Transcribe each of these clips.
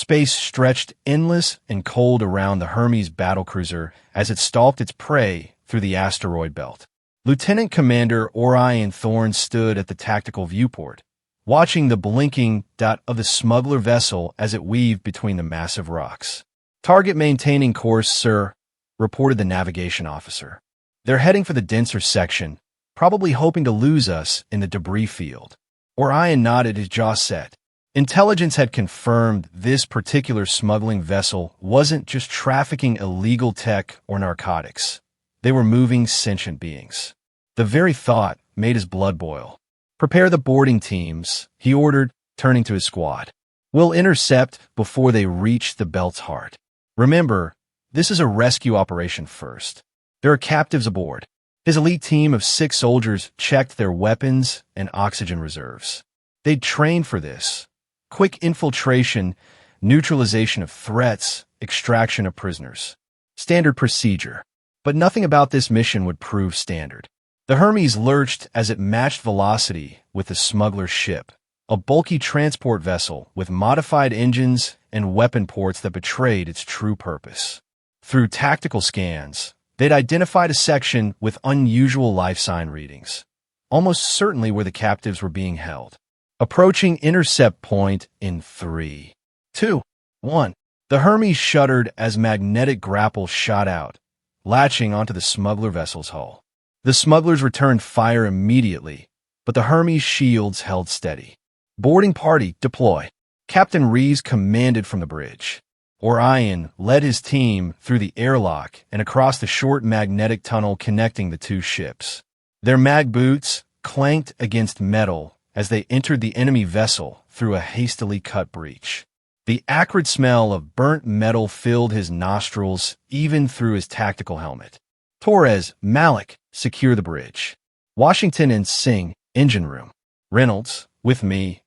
Space stretched endless and cold around the Hermes battlecruiser as it stalked its prey through the asteroid belt. Lieutenant Commander Orion Thorne stood at the tactical viewport, watching the blinking dot of the smuggler vessel as it weaved between the massive rocks. "Target maintaining course, sir," reported the navigation officer. "They're heading for the denser section, probably hoping to lose us in the debris field." Orion nodded, his jaw set. Intelligence had confirmed this particular smuggling vessel wasn't just trafficking illegal tech or narcotics. They were moving sentient beings. The very thought made his blood boil. "Prepare the boarding teams," he ordered, turning to his squad. "We'll intercept before they reach the belt's heart. Remember, this is a rescue operation first. There are captives aboard." His elite team of 6 soldiers checked their weapons and oxygen reserves. They'd trained for this. Quick infiltration, neutralization of threats, extraction of prisoners. Standard procedure. But nothing about this mission would prove standard. The Hermes lurched as it matched velocity with the smuggler's ship, a bulky transport vessel with modified engines and weapon ports that betrayed its true purpose. Through tactical scans, they'd identified a section with unusual life sign readings, almost certainly where the captives were being held. Approaching intercept point in 3, 2, 1. The Hermes shuddered as magnetic grapple shot out, latching onto the smuggler vessel's hull. The smugglers returned fire immediately, but the Hermes shields held steady. "Boarding party, deploy," Captain Reeves commanded from the bridge. Orion led his team through the airlock and across the short magnetic tunnel connecting the 2 ships. Their mag boots clanked against metal as they entered the enemy vessel through a hastily cut breach. The acrid smell of burnt metal filled his nostrils even through his tactical helmet. "Torres, Malik, secure the bridge. Washington and Singh, engine room. Reynolds, with me.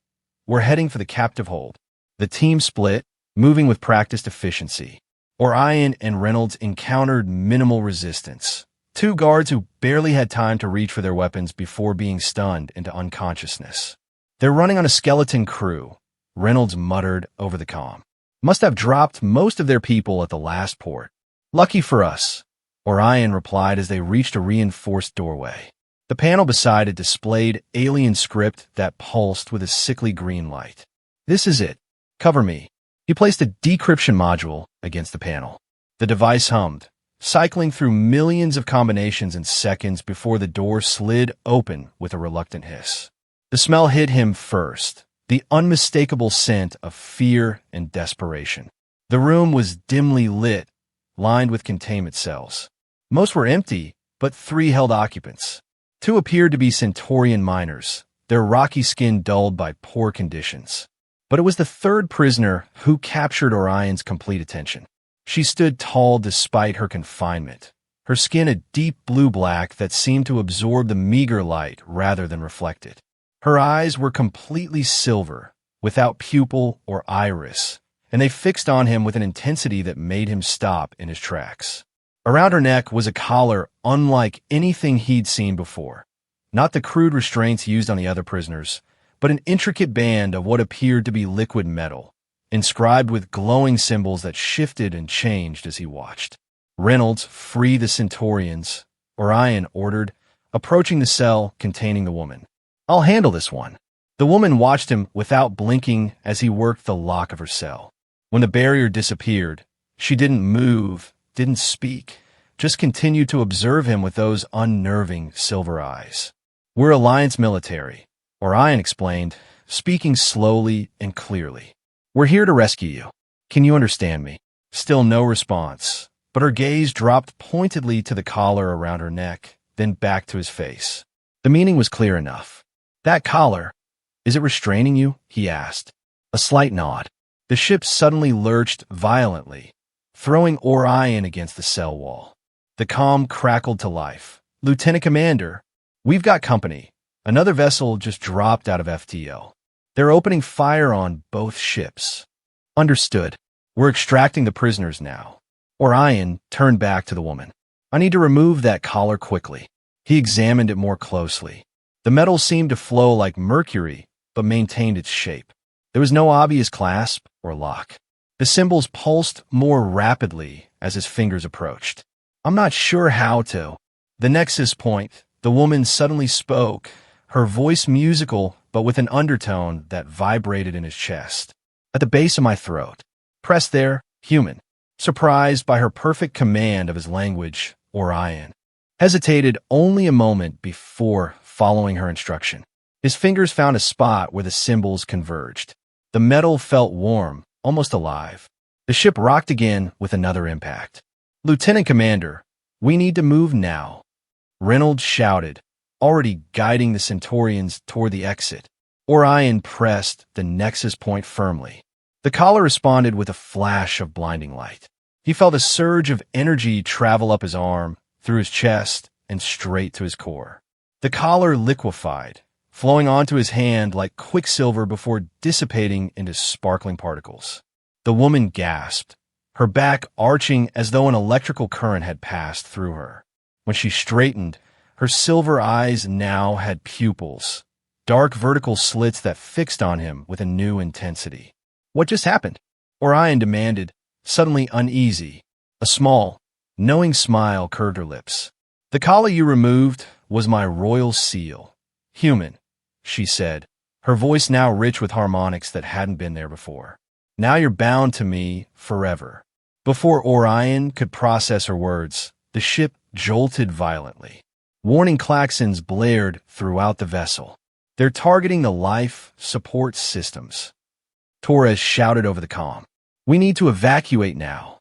We're heading for the captive hold." The team split, moving with practiced efficiency. Orion and Reynolds encountered minimal resistance. 2 guards who barely had time to reach for their weapons before being stunned into unconsciousness. "They're running on a skeleton crew," Reynolds muttered over the comm. "Must have dropped most of their people at the last port." "Lucky for us," Orion replied as they reached a reinforced doorway. The panel beside it displayed alien script that pulsed with a sickly green light. "This is it. Cover me." He placed a decryption module against the panel. The device hummed, cycling through millions of combinations in seconds before the door slid open with a reluctant hiss. The smell hit him first, the unmistakable scent of fear and desperation. The room was dimly lit, lined with containment cells. Most were empty, but 3 held occupants. 2 appeared to be Centaurian miners, their rocky skin dulled by poor conditions. But it was the 3rd prisoner who captured Orion's complete attention. She stood tall despite her confinement, her skin a deep blue-black that seemed to absorb the meager light rather than reflect it. Her eyes were completely silver, without pupil or iris, and they fixed on him with an intensity that made him stop in his tracks. Around her neck was a collar unlike anything he'd seen before. Not the crude restraints used on the other prisoners, but an intricate band of what appeared to be liquid metal, inscribed with glowing symbols that shifted and changed as he watched. "Reynolds, free the Centaurians," Orion ordered, approaching the cell containing the woman. "I'll handle this one." The woman watched him without blinking as he worked the lock of her cell. When the barrier disappeared, she didn't move, didn't speak, just continued to observe him with those unnerving silver eyes. "We're Alliance military," Orion explained, speaking slowly and clearly. "We're here to rescue you. Can you understand me?" Still no response, but her gaze dropped pointedly to the collar around her neck, then back to his face. The meaning was clear enough. "That collar, is it restraining you?" he asked. A slight nod. The ship suddenly lurched violently, throwing Orion against the cell wall. The comm crackled to life. "Lieutenant Commander, we've got company. Another vessel just dropped out of FTL. They're opening fire on both ships." "Understood. We're extracting the prisoners now." Orion turned back to the woman. "I need to remove that collar quickly." He examined it more closely. The metal seemed to flow like mercury, but maintained its shape. There was no obvious clasp or lock. The symbols pulsed more rapidly as his fingers approached. I'm not sure how to. The nexus point, the woman suddenly spoke, her voice musical but with an undertone that vibrated in his chest. At the base of my throat. Press there, human. Surprised by her perfect command of his language, Orion hesitated only a moment before following her instruction. His fingers found a spot where the symbols converged. The metal felt warm, almost alive. The ship rocked again with another impact. Lieutenant Commander, we need to move now. Reynolds shouted, already guiding the Centaurians toward the exit. Orion pressed the nexus point firmly. The collar responded with a flash of blinding light. He felt a surge of energy travel up his arm, through his chest, and straight to his core. The collar liquefied, flowing onto his hand like quicksilver before dissipating into sparkling particles. The woman gasped, her back arching as though an electrical current had passed through her. When she straightened, her silver eyes now had pupils, dark vertical slits that fixed on him with a new intensity. What just happened? Orion demanded, suddenly uneasy. A small, knowing smile curved her lips. The collar you removed was my royal seal. Human, she said, her voice now rich with harmonics that hadn't been there before. Now you're bound to me forever. Before Orion could process her words, the ship jolted violently. Warning klaxons blared throughout the vessel. They're targeting the life support systems. Torres shouted over the comm. We need to evacuate now.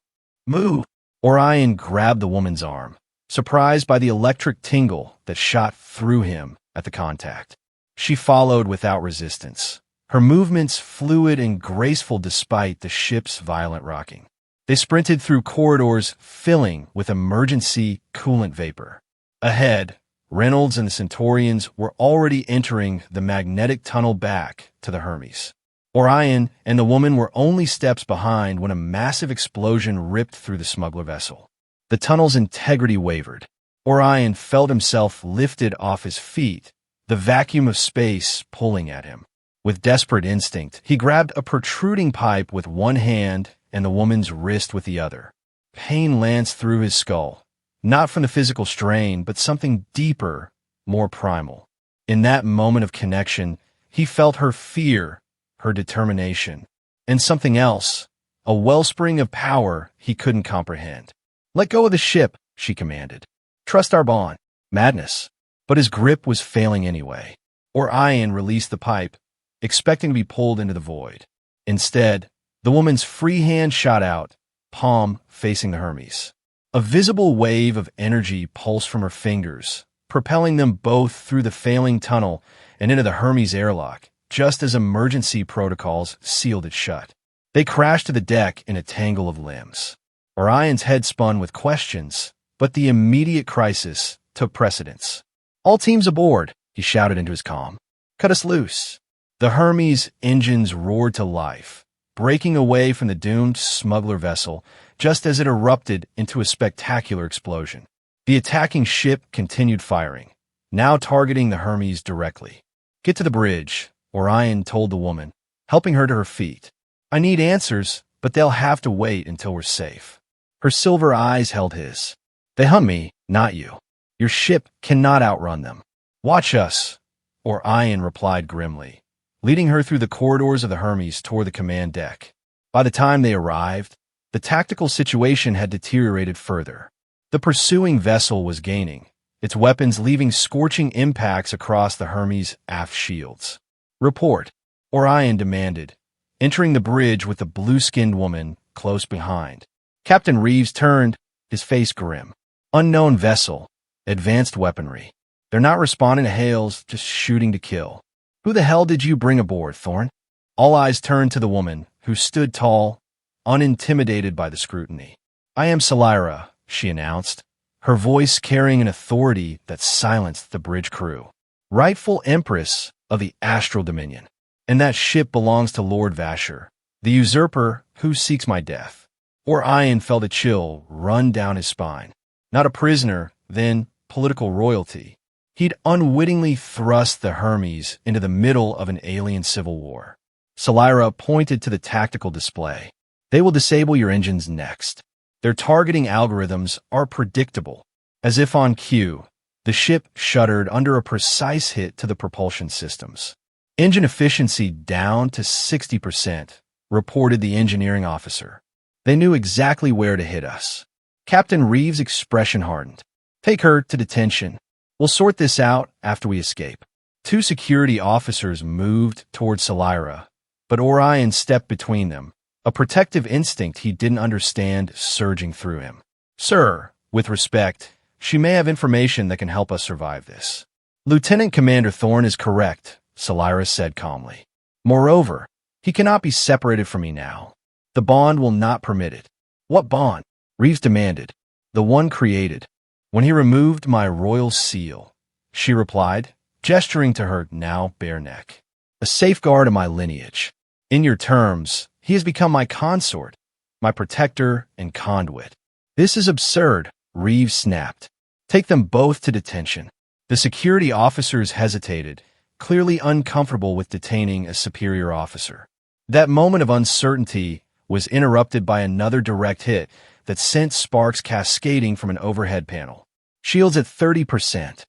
Move! Orion grabbed the woman's arm, surprised by the electric tingle that shot through him at the contact. She followed without resistance, her movements fluid and graceful despite the ship's violent rocking. They sprinted through corridors filling with emergency coolant vapor. Ahead, Reynolds and the Centaurians were already entering the magnetic tunnel back to the Hermes. Orion and the woman were only steps behind when a massive explosion ripped through the smuggler vessel. The tunnel's integrity wavered. Orion felt himself lifted off his feet, the vacuum of space pulling at him. With desperate instinct, he grabbed a protruding pipe with one hand and the woman's wrist with the other. Pain lanced through his skull, not from the physical strain, but something deeper, more primal. In that moment of connection, he felt her fear, her determination, and something else, a wellspring of power he couldn't comprehend. Let go of the ship, she commanded. Trust our bond. Madness. But his grip was failing anyway. Orion released the pipe, expecting to be pulled into the void. Instead, the woman's free hand shot out, palm facing the Hermes. A visible wave of energy pulsed from her fingers, propelling them both through the failing tunnel and into the Hermes airlock, just as emergency protocols sealed it shut. They crashed to the deck in a tangle of limbs. Orion's head spun with questions, but the immediate crisis took precedence. All teams aboard, he shouted into his comm. Cut us loose. The Hermes' engines roared to life, breaking away from the doomed smuggler vessel just as it erupted into a spectacular explosion. The attacking ship continued firing, now targeting the Hermes directly. Get to the bridge, Orion told the woman, helping her to her feet. I need answers, but they'll have to wait until we're safe. Her silver eyes held his. They hunt me, not you. Your ship cannot outrun them. Watch us, Orion replied grimly, leading her through the corridors of the Hermes toward the command deck. By the time they arrived, the tactical situation had deteriorated further. The pursuing vessel was gaining, its weapons leaving scorching impacts across the Hermes' aft shields. Report, Orion demanded, entering the bridge with the blue-skinned woman close behind. Captain Reeves turned, his face grim. Unknown vessel, advanced weaponry. They're not responding to hails, just shooting to kill. Who the hell did you bring aboard, Thorne? All eyes turned to the woman, who stood tall, unintimidated by the scrutiny. I am Salira, she announced, her voice carrying an authority that silenced the bridge crew. Rightful Empress of the Astral Dominion. And that ship belongs to Lord Vasher, the usurper who seeks my death. Orion felt a chill run down his spine. Not a prisoner, then political royalty. He'd unwittingly thrust the Hermes into the middle of an alien civil war. Salira pointed to the tactical display. They will disable your engines next. Their targeting algorithms are predictable. As if on cue, the ship shuddered under a precise hit to the propulsion systems. Engine efficiency down to 60%, reported the engineering officer. They knew exactly where to hit us. Captain Reeves' expression hardened. Take her to detention. We'll sort this out after we escape. Two security officers moved toward Salira, but Orion stepped between them, a protective instinct he didn't understand surging through him. Sir, with respect, she may have information that can help us survive this. Lieutenant Commander Thorne is correct, Salira said calmly. Moreover, he cannot be separated from me now. The bond will not permit it. What bond? Reeves demanded. The one created when he removed my royal seal, she replied, gesturing to her now bare neck. A safeguard of my lineage. In your terms, he has become my consort, my protector and conduit. This is absurd, Reeves snapped. Take them both to detention. The security officers hesitated, clearly uncomfortable with detaining a superior officer. That moment of uncertainty was interrupted by another direct hit that sent sparks cascading from an overhead panel. Shields at 30%.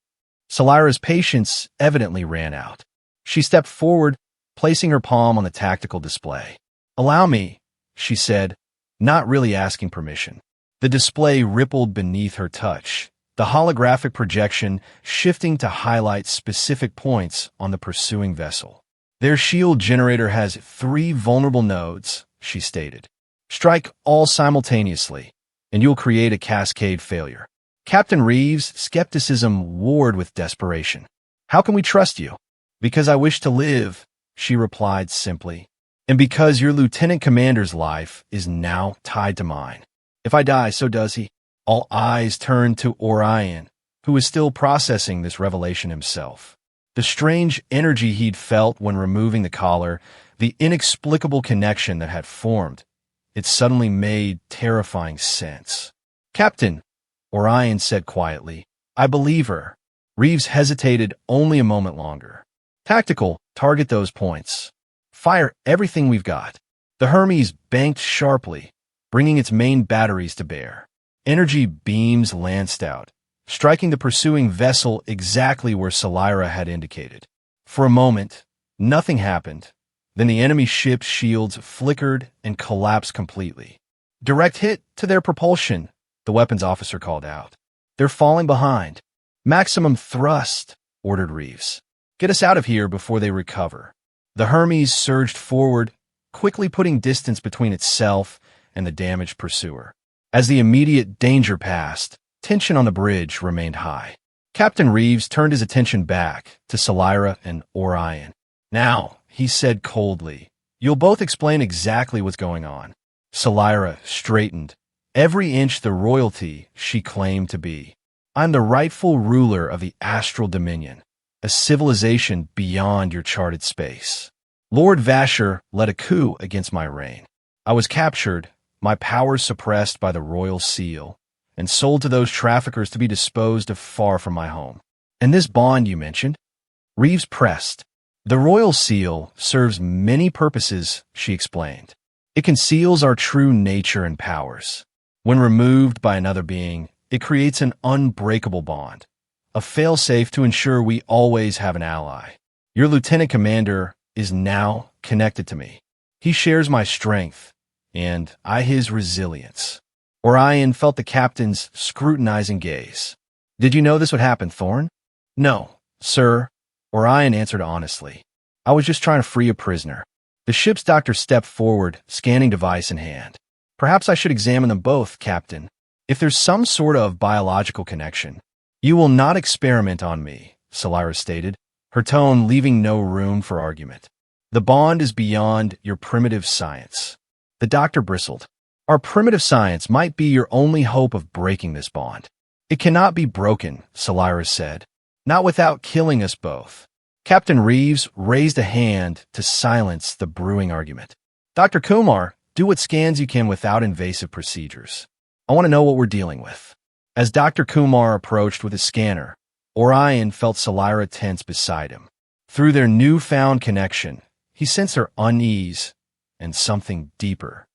Salira's patience evidently ran out. She stepped forward, placing her palm on the tactical display. Allow me, she said, not really asking permission. The display rippled beneath her touch, the holographic projection shifting to highlight specific points on the pursuing vessel. Their shield generator has 3 vulnerable nodes, she stated. Strike all simultaneously, and you'll create a cascade failure. Captain Reeves' skepticism warred with desperation. How can we trust you? Because I wish to live, she replied simply. And because your lieutenant commander's life is now tied to mine. If I die, so does he. All eyes turned to Orion, who was still processing this revelation himself. The strange energy he'd felt when removing the collar, the inexplicable connection that had formed, it suddenly made terrifying sense. Captain, Orion said quietly, I believe her. Reeves hesitated only a moment longer. Tactical, target those points. Fire everything we've got. The Hermes banked sharply, bringing its main batteries to bear. Energy beams lanced out, striking the pursuing vessel exactly where Salira had indicated. For a moment, nothing happened. Then the enemy ship's shields flickered and collapsed completely. Direct hit to their propulsion, the weapons officer called out. They're falling behind. Maximum thrust, ordered Reeves. Get us out of here before they recover. The Hermes surged forward, quickly putting distance between itself and the damaged pursuer. As the immediate danger passed, tension on the bridge remained high. Captain Reeves turned his attention back to Salira and Orion. Now, he said coldly, you'll both explain exactly what's going on. Salira straightened, every inch the royalty she claimed to be. I'm the rightful ruler of the astral dominion, a civilization beyond your charted space. Lord Vasher led a coup against my reign. I was captured, my powers suppressed by the royal seal, and sold to those traffickers to be disposed of far from my home. And this bond you mentioned? Reeves pressed. The royal seal serves many purposes, she explained. It conceals our true nature and powers. When removed by another being, it creates an unbreakable bond, a failsafe to ensure we always have an ally. Your lieutenant commander is now connected to me. He shares my strength, and I his resilience. Orion felt the captain's scrutinizing gaze. Did you know this would happen, Thorne? No, sir, Orion answered honestly. I was just trying to free a prisoner. The ship's doctor stepped forward, scanning device in hand. Perhaps I should examine them both, Captain. If there's some sort of biological connection. You will not experiment on me, Salira stated, her tone leaving no room for argument. The bond is beyond your primitive science. The doctor bristled. Our primitive science might be your only hope of breaking this bond. It cannot be broken, Salira said. Not without killing us both. Captain Reeves raised a hand to silence the brewing argument. Dr. Kumar, do what scans you can without invasive procedures. I want to know what we're dealing with. As Dr. Kumar approached with his scanner, Orion felt Salira tense beside him. Through their newfound connection, he sensed her unease and something deeper.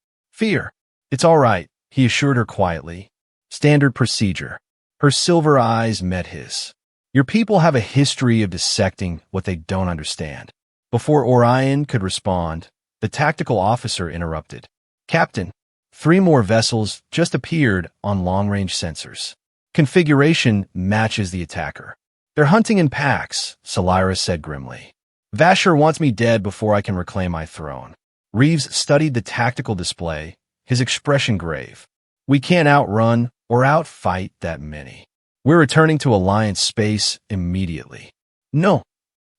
Fear. It's all right, he assured her quietly. Standard procedure. Her silver eyes met his. Your people have a history of dissecting what they don't understand. Before Orion could respond, the tactical officer interrupted. Captain, 3 more vessels just appeared on long-range sensors. Configuration matches the attacker. They're hunting in packs, Salira said grimly. Vasher wants me dead before I can reclaim my throne. Reeves studied the tactical display, his expression grave. We can't outrun or outfight that many. We're returning to Alliance space immediately. No.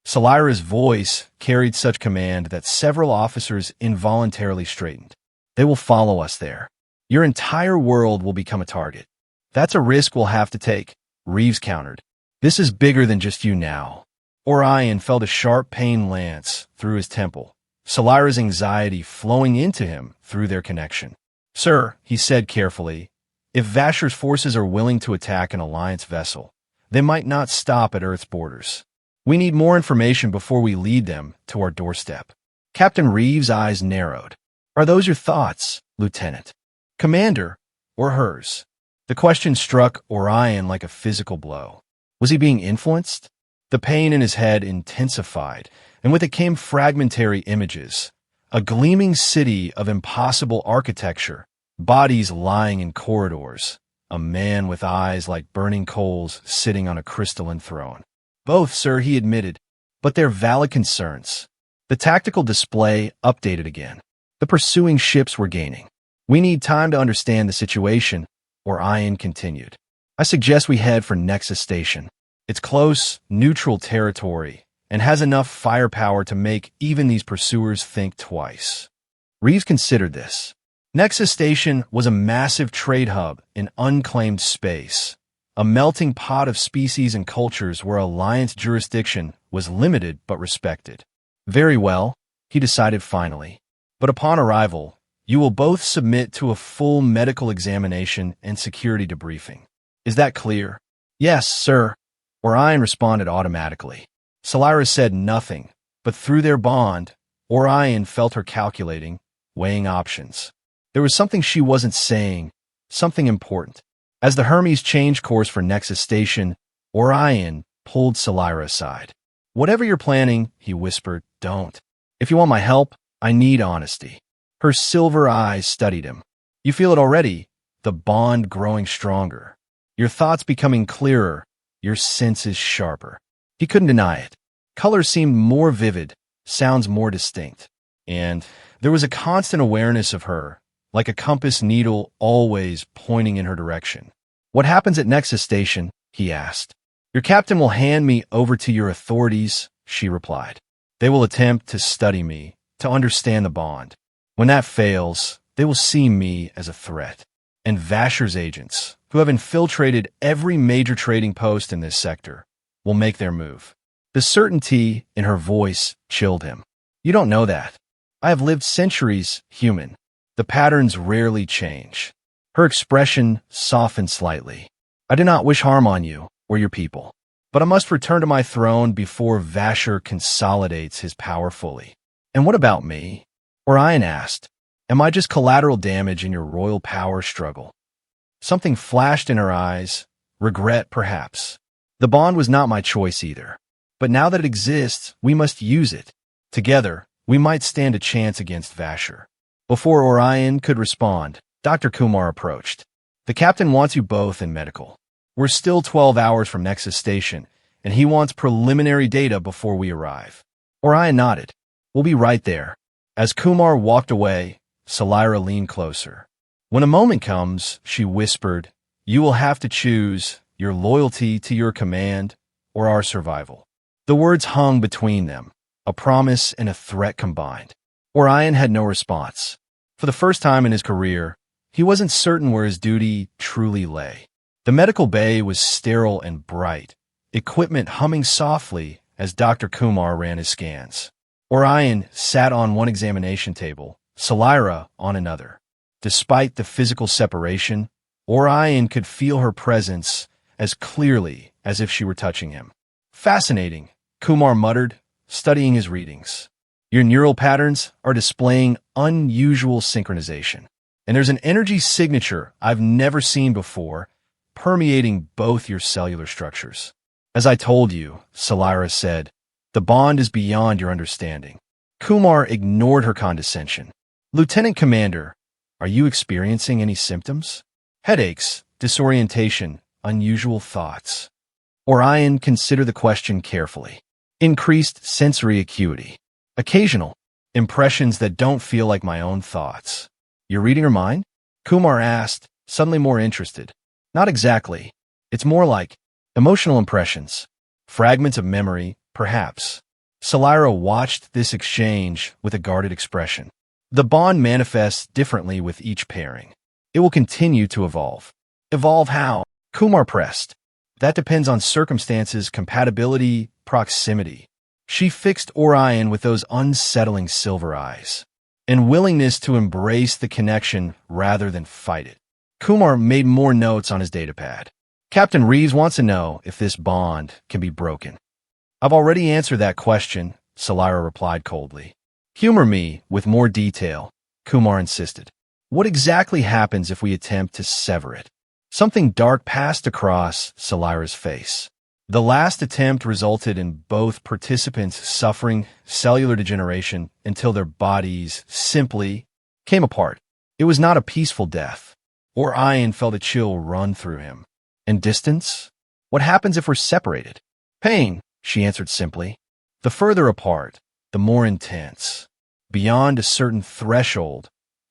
Salira's voice carried such command that several officers involuntarily straightened. They will follow us there. Your entire world will become a target. That's a risk we'll have to take, Reeves countered. This is bigger than just you now. Orion felt a sharp pain lance through his temple, Salira's anxiety flowing into him through their connection. Sir, he said carefully, if Vasher's forces are willing to attack an Alliance vessel, they might not stop at Earth's borders. We need more information before we lead them to our doorstep. Captain Reeves' eyes narrowed. Are those your thoughts, Lieutenant? Commander, or hers? The question struck Orion like a physical blow. Was he being influenced? The pain in his head intensified, and with it came fragmentary images. A gleaming city of impossible architecture, bodies lying in corridors, a man with eyes like burning coals sitting on a crystalline throne. Both, sir, he admitted, but they're valid concerns. The tactical display updated again. The pursuing ships were gaining. We need time to understand the situation, Orion continued. I suggest we head for Nexus Station. It's close, neutral territory, and has enough firepower to make even these pursuers think twice. Reeves considered this. Nexus Station was a massive trade hub in unclaimed space, a melting pot of species and cultures where Alliance jurisdiction was limited but respected. Very well, he decided finally. But upon arrival, you will both submit to a full medical examination and security debriefing. Is that clear? Yes, sir. Orion responded automatically. Salira said nothing, but through their bond, Orion felt her calculating, weighing options. There was something she wasn't saying, something important. As the Hermes changed course for Nexus Station, Orion pulled Salira aside. Whatever you're planning, he whispered, don't. If you want my help, I need honesty. Her silver eyes studied him. You feel it already, the bond growing stronger. Your thoughts becoming clearer, your senses sharper. He couldn't deny it. Colors seemed more vivid, sounds more distinct. And there was a constant awareness of her, like a compass needle always pointing in her direction. What happens at Nexus Station? He asked. Your captain will hand me over to your authorities, she replied. They will attempt to study me, to understand the bond. When that fails, they will see me as a threat. And Vasher's agents, who have infiltrated every major trading post in this sector, will make their move. The certainty in her voice chilled him. You don't know that. I have lived centuries, human. The patterns rarely change. Her expression softened slightly. I do not wish harm on you or your people, but I must return to my throne before Vasher consolidates his power fully. And what about me? Orion asked. Am I just collateral damage in your royal power struggle? Something flashed in her eyes, regret perhaps. The bond was not my choice either. But now that it exists, we must use it. Together, we might stand a chance against Vasher. Before Orion could respond, Dr. Kumar approached. The captain wants you both in medical. We're still 12 hours from Nexus Station, and he wants preliminary data before we arrive. Orion nodded. We'll be right there. As Kumar walked away, Salira leaned closer. When a moment comes, she whispered, you will have to choose your loyalty to your command or our survival. The words hung between them, a promise and a threat combined. Orion had no response. For the first time in his career, he wasn't certain where his duty truly lay. The medical bay was sterile and bright, equipment humming softly as Dr. Kumar ran his scans. Orion sat on one examination table, Salira on another. Despite the physical separation, Orion could feel her presence as clearly as if she were touching him. Fascinating, Kumar muttered, studying his readings. Your neural patterns are displaying unusual synchronization. And there's an energy signature I've never seen before, permeating both your cellular structures. As I told you, Salira said, the bond is beyond your understanding. Kumar ignored her condescension. Lieutenant Commander, are you experiencing any symptoms? Headaches, disorientation, unusual thoughts. Orion considered the question carefully. Increased sensory acuity. Occasional impressions that don't feel like my own thoughts. You're reading her mind? Kumar asked, suddenly more interested. Not exactly. It's more like emotional impressions. Fragments of memory, perhaps. Salira watched this exchange with a guarded expression. The bond manifests differently with each pairing. It will continue to evolve. Evolve how? Kumar pressed. That depends on circumstances, compatibility, proximity. She fixed Orion with those unsettling silver eyes, and willingness to embrace the connection rather than fight it. Kumar made more notes on his datapad. Captain Reeves wants to know if this bond can be broken. I've already answered that question, Salira replied coldly. Humor me with more detail, Kumar insisted. What exactly happens if we attempt to sever it? Something dark passed across Salira's face. The last attempt resulted in both participants suffering cellular degeneration until their bodies simply came apart. It was not a peaceful death. Orion felt a chill run through him. And distance? What happens if we're separated? Pain, she answered simply. The further apart, the more intense. Beyond a certain threshold,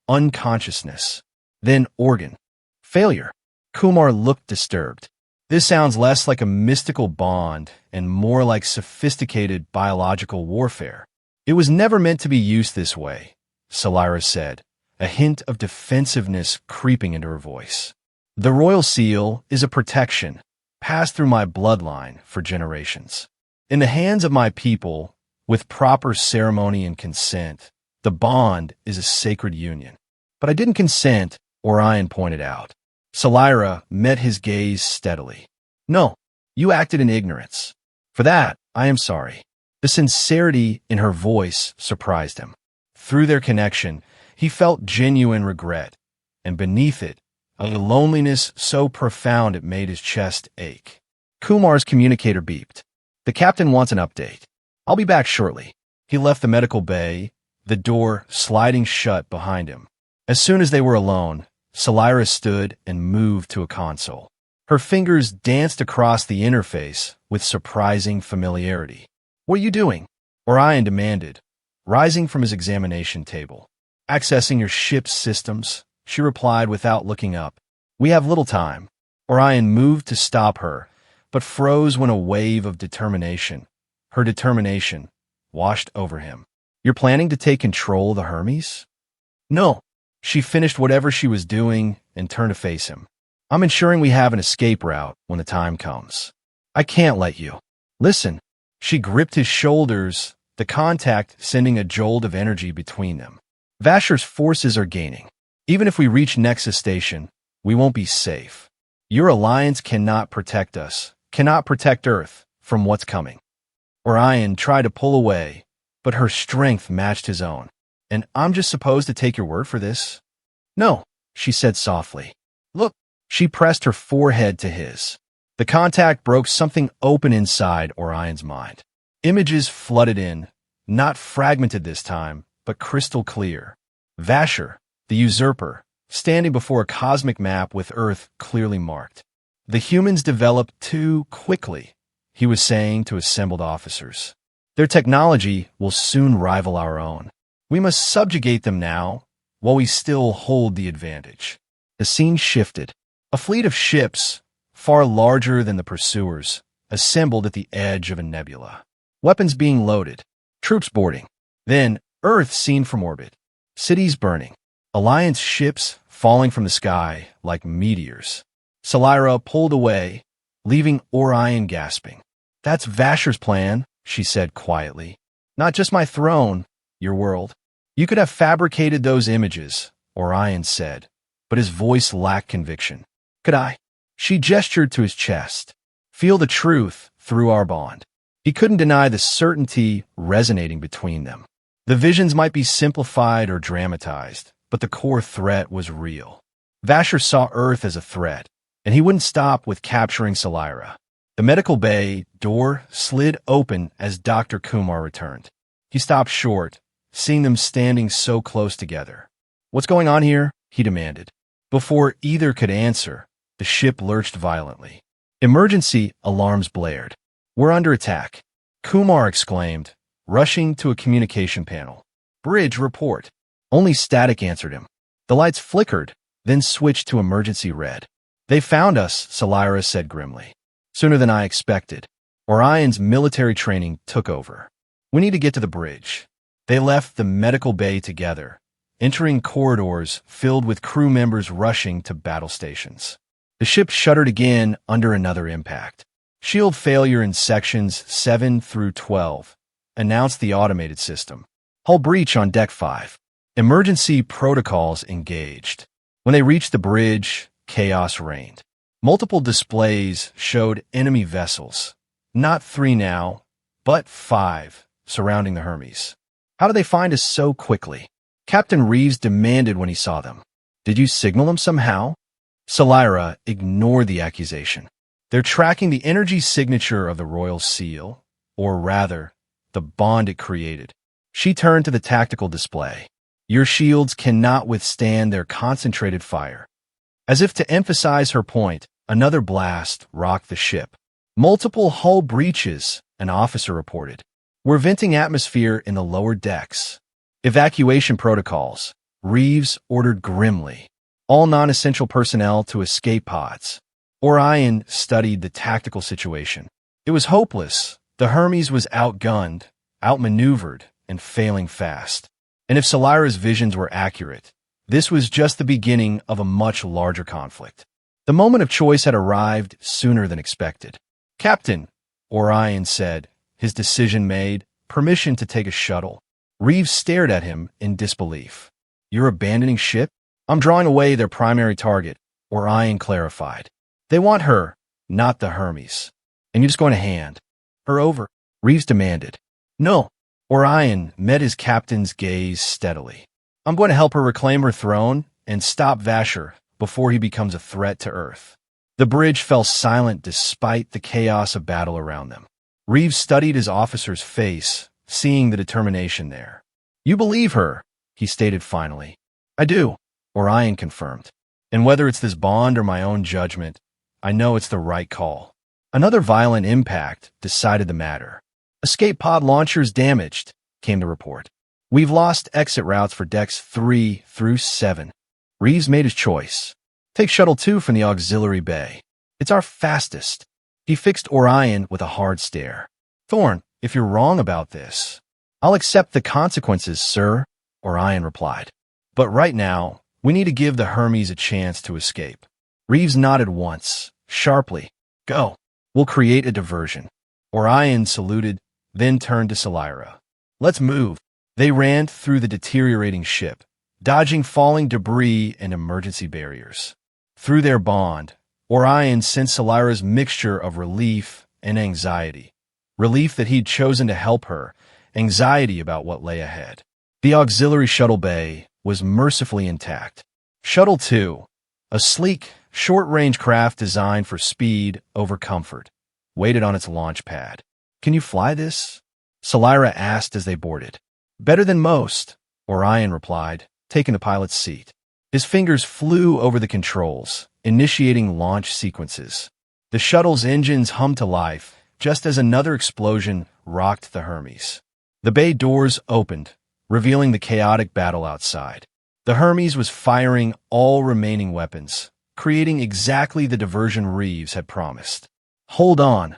unconsciousness. Then organ. Failure. Kumar looked disturbed. This sounds less like a mystical bond and more like sophisticated biological warfare. It was never meant to be used this way, Salira said, a hint of defensiveness creeping into her voice. The royal seal is a protection, passed through my bloodline for generations. In the hands of my people, with proper ceremony and consent, the bond is a sacred union. But I didn't consent, Orion pointed out. Salira met his gaze steadily. No, you acted in ignorance. For that, I am sorry. The sincerity in her voice surprised him. Through their connection, he felt genuine regret, and beneath it, a loneliness so profound it made his chest ache. Kumar's communicator beeped. The captain wants an update. I'll be back shortly. He left the medical bay, the door sliding shut behind him. As soon as they were alone, Salira stood and moved to a console. Her fingers danced across the interface with surprising familiarity. What are you doing? Orion demanded, rising from his examination table. Accessing your ship's systems, she replied without looking up. We have little time. Orion moved to stop her, but froze when a wave of determination, her determination, washed over him. You're planning to take control of the Hermes? No. She finished whatever she was doing and turned to face him. I'm ensuring we have an escape route when the time comes. I can't let you. Listen. She gripped his shoulders, the contact sending a jolt of energy between them. Vasher's forces are gaining. Even if we reach Nexus Station, we won't be safe. Your alliance cannot protect us, cannot protect Earth from what's coming. Orion tried to pull away, but her strength matched his own. And I'm just supposed to take your word for this? No, she said softly. Look, she pressed her forehead to his. The contact broke something open inside Orion's mind. Images flooded in, not fragmented this time, but crystal clear. Vasher, the usurper, standing before a cosmic map with Earth clearly marked. The humans developed too quickly, he was saying to assembled officers. Their technology will soon rival our own. We must subjugate them now, while we still hold the advantage. The scene shifted. A fleet of ships, far larger than the pursuers, assembled at the edge of a nebula. Weapons being loaded, troops boarding. Then, Earth seen from orbit. Cities burning. Alliance ships falling from the sky like meteors. Salira pulled away, leaving Orion gasping. That's Vasher's plan, she said quietly. Not just my throne, your world. You could have fabricated those images, Orion said, but his voice lacked conviction. Could I? She gestured to his chest. Feel the truth through our bond. He couldn't deny the certainty resonating between them. The visions might be simplified or dramatized, but the core threat was real. Vasher saw Earth as a threat, and he wouldn't stop with capturing Salira. The medical bay door slid open as Dr. Kumar returned. He stopped short, seeing them standing so close together. "What's going on here?" he demanded. Before either could answer, the ship lurched violently. Emergency alarms blared. "We're under attack," Kumar exclaimed, rushing to a communication panel. "Bridge report." Only static answered him. The lights flickered, then switched to emergency red. "They found us," Salira said grimly. "Sooner than I expected. Orion's military training took over. We need to get to the bridge." They left the medical bay together, entering corridors filled with crew members rushing to battle stations. The ship shuddered again under another impact. "Shield failure in sections 7 through 12, announced the automated system. "Hull breach on Deck 5. Emergency protocols engaged." When they reached the bridge, chaos reigned. Multiple displays showed enemy vessels, not 3 now, but 5, surrounding the Hermes. "How did they find us so quickly?" Captain Reeves demanded when he saw them. "Did you signal them somehow?" Salira ignored the accusation. "They're tracking the energy signature of the Royal Seal, or rather, the bond it created." She turned to the tactical display. "Your shields cannot withstand their concentrated fire." As if to emphasize her point, another blast rocked the ship. "Multiple hull breaches," an officer reported. "We're venting atmosphere in the lower decks." "Evacuation protocols," Reeves ordered grimly. "All non-essential personnel to escape pods." Orion studied the tactical situation. It was hopeless. The Hermes was outgunned, outmaneuvered, and failing fast. And if Salira's visions were accurate, this was just the beginning of a much larger conflict. The moment of choice had arrived sooner than expected. "Captain," Orion said, his decision made, permission to take a shuttle. Reeves stared at him in disbelief. "You're abandoning ship?" "I'm drawing away their primary target," Orion clarified. "They want her, not the Hermes. And you're just going to hand her over?" Reeves demanded. "No." Orion met his captain's gaze steadily. "I'm going to help her reclaim her throne and stop Vasher before he becomes a threat to Earth." The bridge fell silent despite the chaos of battle around them. Reeves studied his officer's face, seeing the determination there. "You believe her," he stated finally. "I do," Orion confirmed. "And whether it's this bond or my own judgment, I know it's the right call." Another violent impact decided the matter. "Escape pod launchers damaged," came the report. "We've lost exit routes for decks 3 through 7. Reeves made his choice. "Take Shuttle 2 from the auxiliary bay. It's our fastest." He fixed Orion with a hard stare. "Thorn, if you're wrong about this, I'll accept the consequences, sir," Orion replied. "But right now, we need to give the Hermes a chance to escape." Reeves nodded once, sharply. "Go. We'll create a diversion." Orion saluted, then turned to Salira. "Let's move." They ran through the deteriorating ship, dodging falling debris and emergency barriers. Through their bond, Orion sensed Salira's mixture of relief and anxiety. Relief that he'd chosen to help her, anxiety about what lay ahead. The auxiliary shuttle bay was mercifully intact. Shuttle 2, a sleek, short-range craft designed for speed over comfort, waited on its launch pad. "Can you fly this?" Salira asked as they boarded. "Better than most," Orion replied, taking the pilot's seat. His fingers flew over the controls, initiating launch sequences. The shuttle's engines hummed to life, just as another explosion rocked the Hermes. The bay doors opened, revealing the chaotic battle outside. The Hermes was firing all remaining weapons, creating exactly the diversion Reeves had promised. "Hold on,"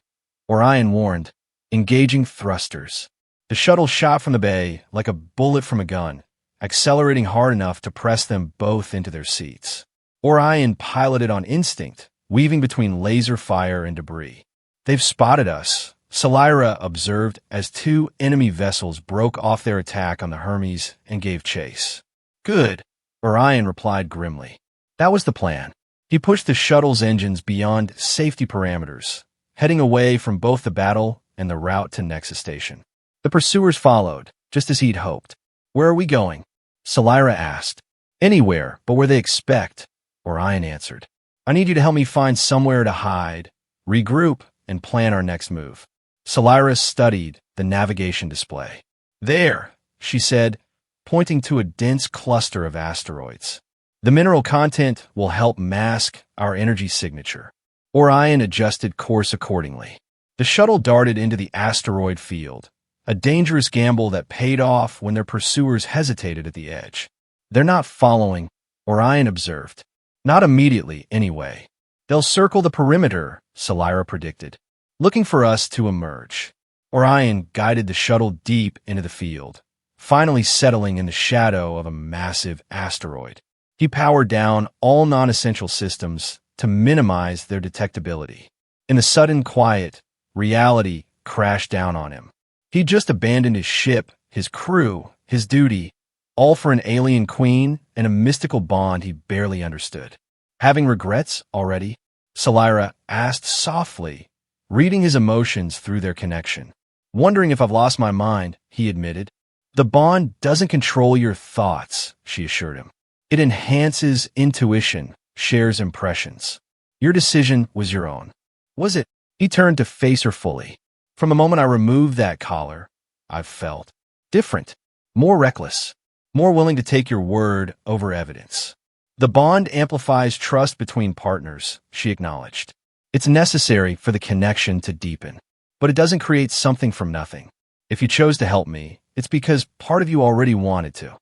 Orion warned, engaging thrusters. The shuttle shot from the bay like a bullet from a gun, accelerating hard enough to press them both into their seats. Orion piloted on instinct, weaving between laser fire and debris. "They've spotted us," Salira observed as 2 enemy vessels broke off their attack on the Hermes and gave chase. "Good," Orion replied grimly. That was the plan. He pushed the shuttle's engines beyond safety parameters, heading away from both the battle and the route to Nexus Station. The pursuers followed, just as he'd hoped. "Where are we going?" Salira asked. Anywhere but where they expect, Orion answered. I need you to help me find somewhere to hide, regroup, and plan our next move. Solyra studied the navigation display. There, she said, pointing to a dense cluster of asteroids. The mineral content will help mask our energy signature. Orion adjusted course accordingly. The shuttle darted into the asteroid field, a dangerous gamble that paid off when their pursuers hesitated at the edge. They're not following, Orion observed. Not immediately, anyway. They'll circle the perimeter, Solyra predicted, looking for us to emerge. Orion guided the shuttle deep into the field, finally settling in the shadow of a massive asteroid. He powered down all non-essential systems to minimize their detectability. In the sudden quiet, reality crashed down on him. He'd just abandoned his ship, his crew, his duty, all for an alien queen and a mystical bond he barely understood. Having regrets already? Solyra asked softly, reading his emotions through their connection. Wondering if I've lost my mind, he admitted. The bond doesn't control your thoughts, she assured him. It enhances intuition, shares impressions. Your decision was your own. Was it? He turned to face her fully. From the moment I removed that collar, I've felt different, more reckless, more willing to take your word over evidence. The bond amplifies trust between partners, she acknowledged. It's necessary for the connection to deepen, but it doesn't create something from nothing. If you chose to help me, it's because part of you already wanted to.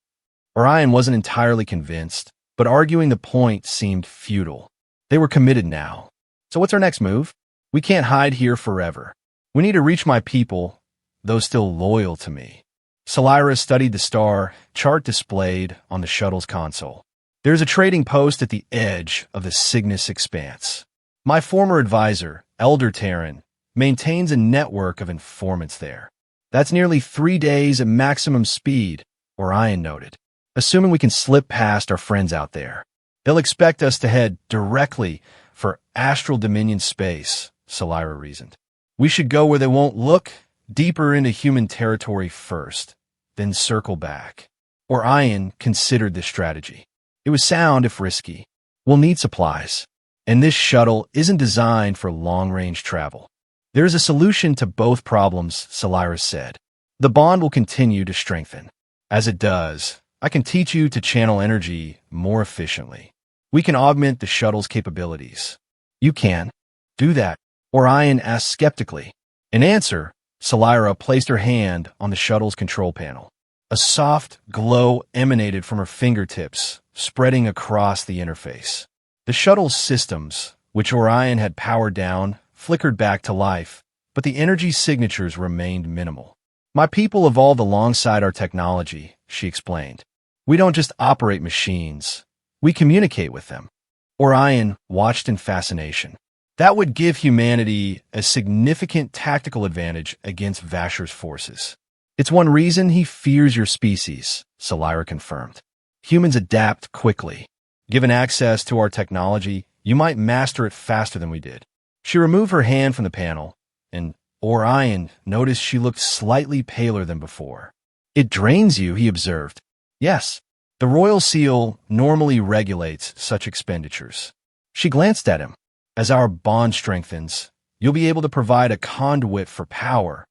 Orion wasn't entirely convinced, but arguing the point seemed futile. They were committed now. So what's our next move? We can't hide here forever. We need to reach my people, those still loyal to me. Solyra studied the star chart displayed on the shuttle's console. There's a trading post at the edge of the Cygnus expanse. My former advisor, Elder Terran, maintains a network of informants there. That's nearly 3 days at maximum speed, Orion noted. Assuming we can slip past our friends out there. They'll expect us to head directly for Astral Dominion space, Solyra reasoned. We should go where they won't look, deeper into human territory first, then circle back. Orion considered this strategy. It was sound if risky. We'll need supplies, and this shuttle isn't designed for long-range travel. There is a solution to both problems, Solyra said. The bond will continue to strengthen. As it does, I can teach you to channel energy more efficiently. We can augment the shuttle's capabilities. You can do that, Orion asked skeptically. In answer, Solyra placed her hand on the shuttle's control panel. A soft glow emanated from her fingertips, spreading across the interface. The shuttle's systems, which Orion had powered down, flickered back to life, but the energy signatures remained minimal. My people evolved alongside our technology, she explained. We don't just operate machines. We communicate with them. Orion watched in fascination. That would give humanity a significant tactical advantage against Vasher's forces. It's one reason he fears your species, Solyra confirmed. Humans adapt quickly. Given access to our technology, you might master it faster than we did. She removed her hand from the panel, and Orion noticed she looked slightly paler than before. It drains you, he observed. Yes, the royal seal normally regulates such expenditures. She glanced at him. As our bond strengthens, you'll be able to provide a conduit for power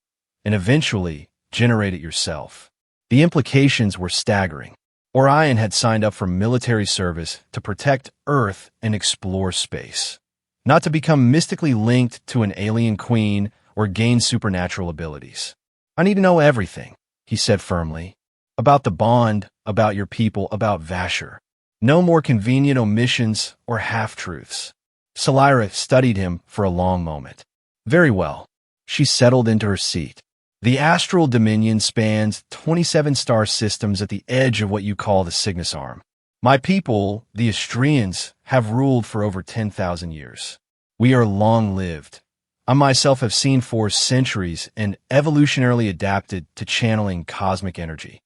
and eventually generate it yourself. The implications were staggering. Orion had signed up for military service to protect Earth and explore space, not to become mystically linked to an alien queen or gain supernatural abilities. I need to know everything, he said firmly, about the bond, about your people, about Vasher. No more convenient omissions or half-truths. Solyra studied him for a long moment. Very well. She settled into her seat. The Astral Dominion spans 27 star systems at the edge of what you call the Cygnus Arm. My people, the Astrians, have ruled for over 10,000 years. We are long-lived. I myself have seen for centuries and evolutionarily adapted to channeling cosmic energy.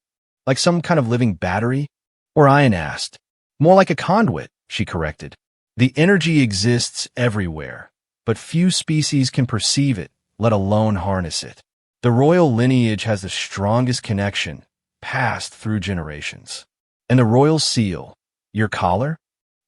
Like some kind of living battery? Orion asked. More like a conduit, she corrected. The energy exists everywhere, but few species can perceive it, let alone harness it. The royal lineage has the strongest connection, passed through generations. And the royal seal, Your collar?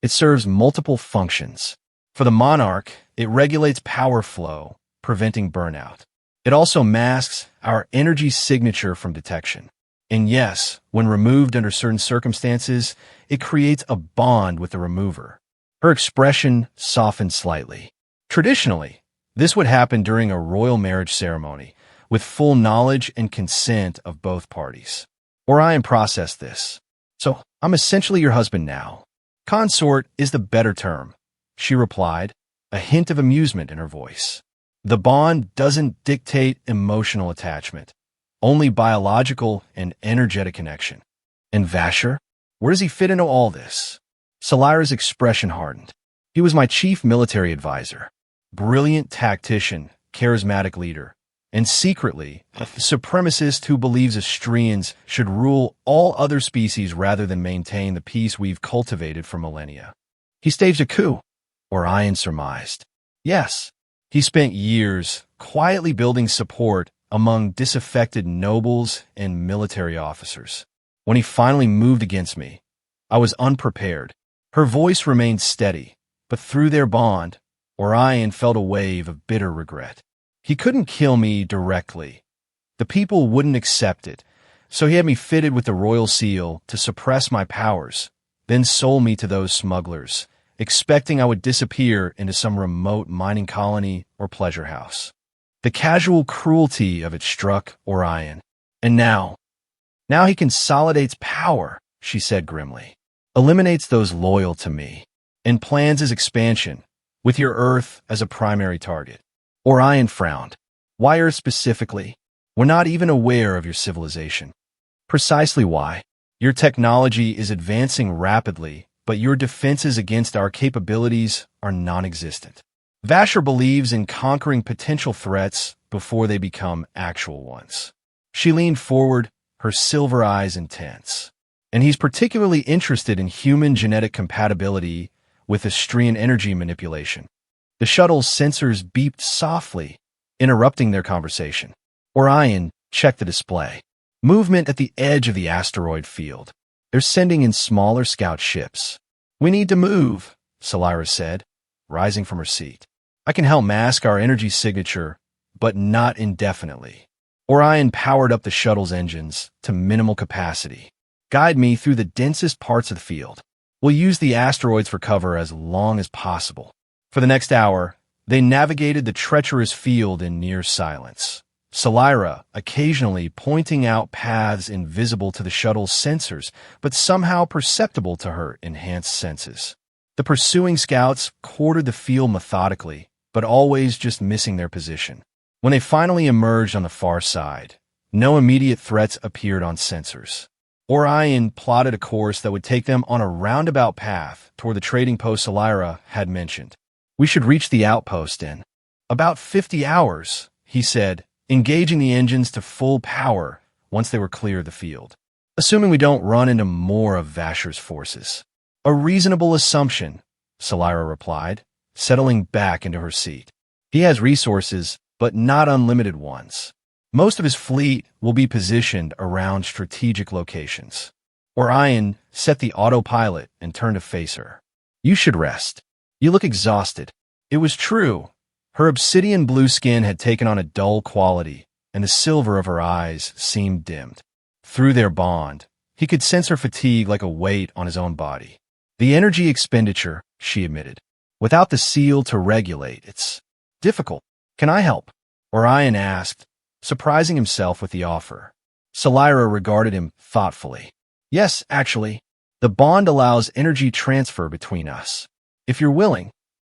It serves multiple functions. For the monarch, it regulates power flow, preventing burnout. It also masks our energy signature from detection. And yes, when removed under certain circumstances, it creates a bond with the remover. Her expression softened slightly. Traditionally, this would happen during a royal marriage ceremony, with full knowledge and consent of both parties. Orion processed this. So, I'm essentially your husband now. Consort is the better term, she replied, a hint of amusement in her voice. The bond doesn't dictate emotional attachment, only biological and energetic connection. And Vasher? Where does he fit into all this? Salira's expression hardened. He was my chief military advisor, brilliant tactician, charismatic leader, and secretly a supremacist who believes Astrians should rule all other species rather than maintain the peace we've cultivated for millennia. He staged a coup, Orion surmised. Yes, he spent years quietly building support among disaffected nobles and military officers. When he finally moved against me, I was unprepared. Her voice remained steady, but through their bond, Orion felt a wave of bitter regret. He couldn't kill me directly. The people wouldn't accept it, so he had me fitted with the royal seal to suppress my powers, then sold me to those smugglers, expecting I would disappear into some remote mining colony or pleasure house. The casual cruelty of it struck Orion. And now he consolidates power, she said grimly, eliminates those loyal to me, and plans his expansion, with your Earth as a primary target. Orion frowned. Why Earth specifically? We're not even aware of your civilization. Precisely why. Your technology is advancing rapidly, but your defenses against our capabilities are non-existent. Vasher believes in conquering potential threats before they become actual ones. She leaned forward, her silver eyes intense. And he's particularly interested in human genetic compatibility with Astrian energy manipulation. The shuttle's sensors beeped softly, interrupting their conversation. Orion checked the display. Movement at the edge of the asteroid field. They're sending in smaller scout ships. We need to move, Salira said, rising from her seat. I can help mask our energy signature, but not indefinitely. Orion powered up the shuttle's engines to minimal capacity. Guide me through the densest parts of the field. We'll use the asteroids for cover as long as possible. For the next hour, they navigated the treacherous field in near silence. Salira occasionally pointing out paths invisible to the shuttle's sensors, but somehow perceptible to her enhanced senses. The pursuing scouts quartered the field methodically, but always just missing their position. When they finally emerged on the far side, no immediate threats appeared on sensors. Orion plotted a course that would take them on a roundabout path toward the trading post Salira had mentioned. We should reach the outpost in about 50 hours, he said, engaging the engines to full power once they were clear of the field. Assuming we don't run into more of Vasher's forces. A reasonable assumption, Salira replied, settling back into her seat. He has resources, but not unlimited ones. Most of his fleet will be positioned around strategic locations. Orion set the autopilot and turned to face her. You should rest. You look exhausted. It was true. Her obsidian blue skin had taken on a dull quality, and the silver of her eyes seemed dimmed. Through their bond, he could sense her fatigue like a weight on his own body. The energy expenditure, she admitted. Without the seal to regulate, it's difficult. Can I help? Orion asked, surprising himself with the offer. Salira regarded him thoughtfully. Yes, actually. The bond allows energy transfer between us. If you're willing,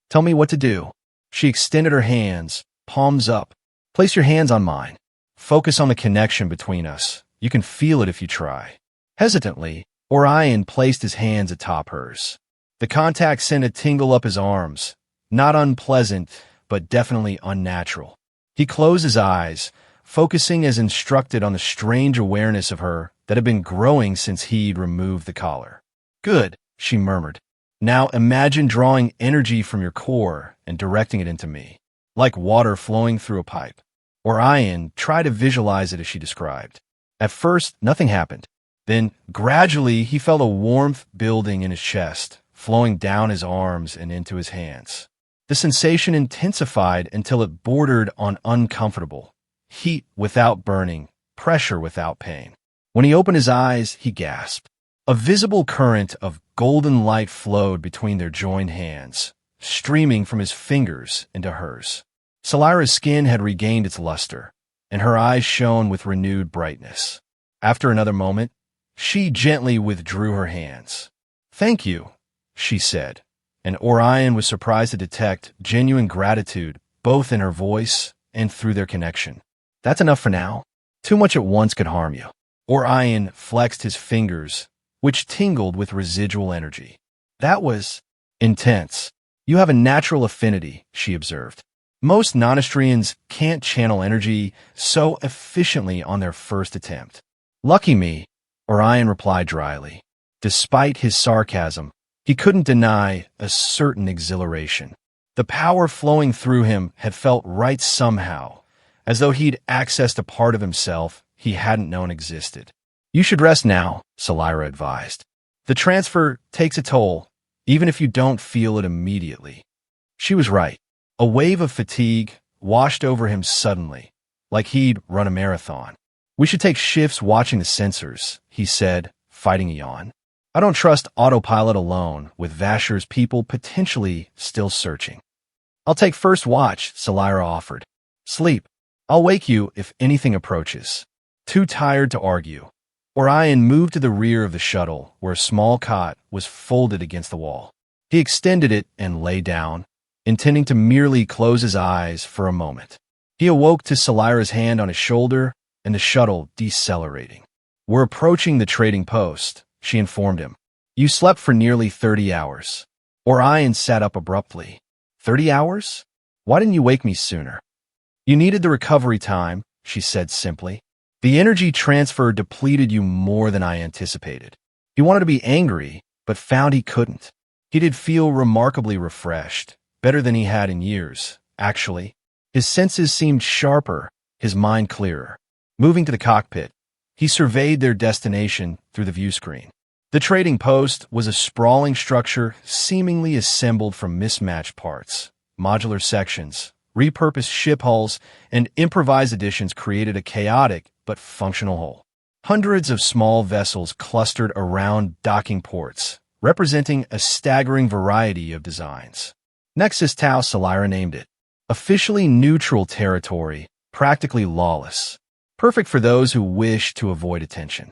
tell me what to do. She extended her hands, palms up. Place your hands on mine. Focus on the connection between us. You can feel it if you try. Hesitantly, Orion placed his hands atop hers. The contact sent a tingle up his arms. Not unpleasant, but definitely unnatural. He closed his eyes, focusing as instructed on the strange awareness of her that had been growing since he'd removed the collar. Good, she murmured. Now imagine drawing energy from your core and directing it into me, like water flowing through a pipe. Orion tried to visualize it as she described. At first, nothing happened. Then, gradually, he felt a warmth building in his chest, flowing down his arms and into his hands. The sensation intensified until it bordered on uncomfortable. Heat without burning, pressure without pain. When he opened his eyes, he gasped. A visible current of golden light flowed between their joined hands, streaming from his fingers into hers. Salira's skin had regained its luster, and her eyes shone with renewed brightness. After another moment, she gently withdrew her hands. "Thank you," she said, and Orion was surprised to detect genuine gratitude both in her voice and through their connection. "That's enough for now. Too much at once could harm you." Orion flexed his fingers, which tingled with residual energy. "That was intense. You have a natural affinity," she observed. "Most non-Astrians can't channel energy so efficiently on their first attempt." "Lucky me," Orion replied dryly. Despite his sarcasm, he couldn't deny a certain exhilaration. The power flowing through him had felt right somehow, as though he'd accessed a part of himself he hadn't known existed. "You should rest now," Salira advised. "The transfer takes a toll, even if you don't feel it immediately." She was right. A wave of fatigue washed over him suddenly, like he'd run a marathon. "We should take shifts watching the sensors," he said, fighting a yawn. "I don't trust autopilot alone, with Vasher's people potentially still searching." "I'll take first watch," Salira offered. "Sleep. I'll wake you if anything approaches." Too tired to argue, Orion moved to the rear of the shuttle, where a small cot was folded against the wall. He extended it and lay down, intending to merely close his eyes for a moment. He awoke to Salira's hand on his shoulder and the shuttle decelerating. "We're approaching the trading post," she informed him. "You slept for nearly 30 hours. Orion sat up abruptly. 30 hours? Why didn't you wake me sooner?" "You needed the recovery time," she said simply. "The energy transfer depleted you more than I anticipated." He wanted to be angry, but found he couldn't. He did feel remarkably refreshed, better than he had in years, actually. His senses seemed sharper, his mind clearer. Moving to the cockpit, he surveyed their destination through the view screen. The trading post was a sprawling structure seemingly assembled from mismatched parts. Modular sections, repurposed ship hulls, and improvised additions created a chaotic but functional whole. Hundreds of small vessels clustered around docking ports, representing a staggering variety of designs. Nexus Tau, Salira named it. Officially neutral territory, practically lawless. Perfect for those who wish to avoid attention.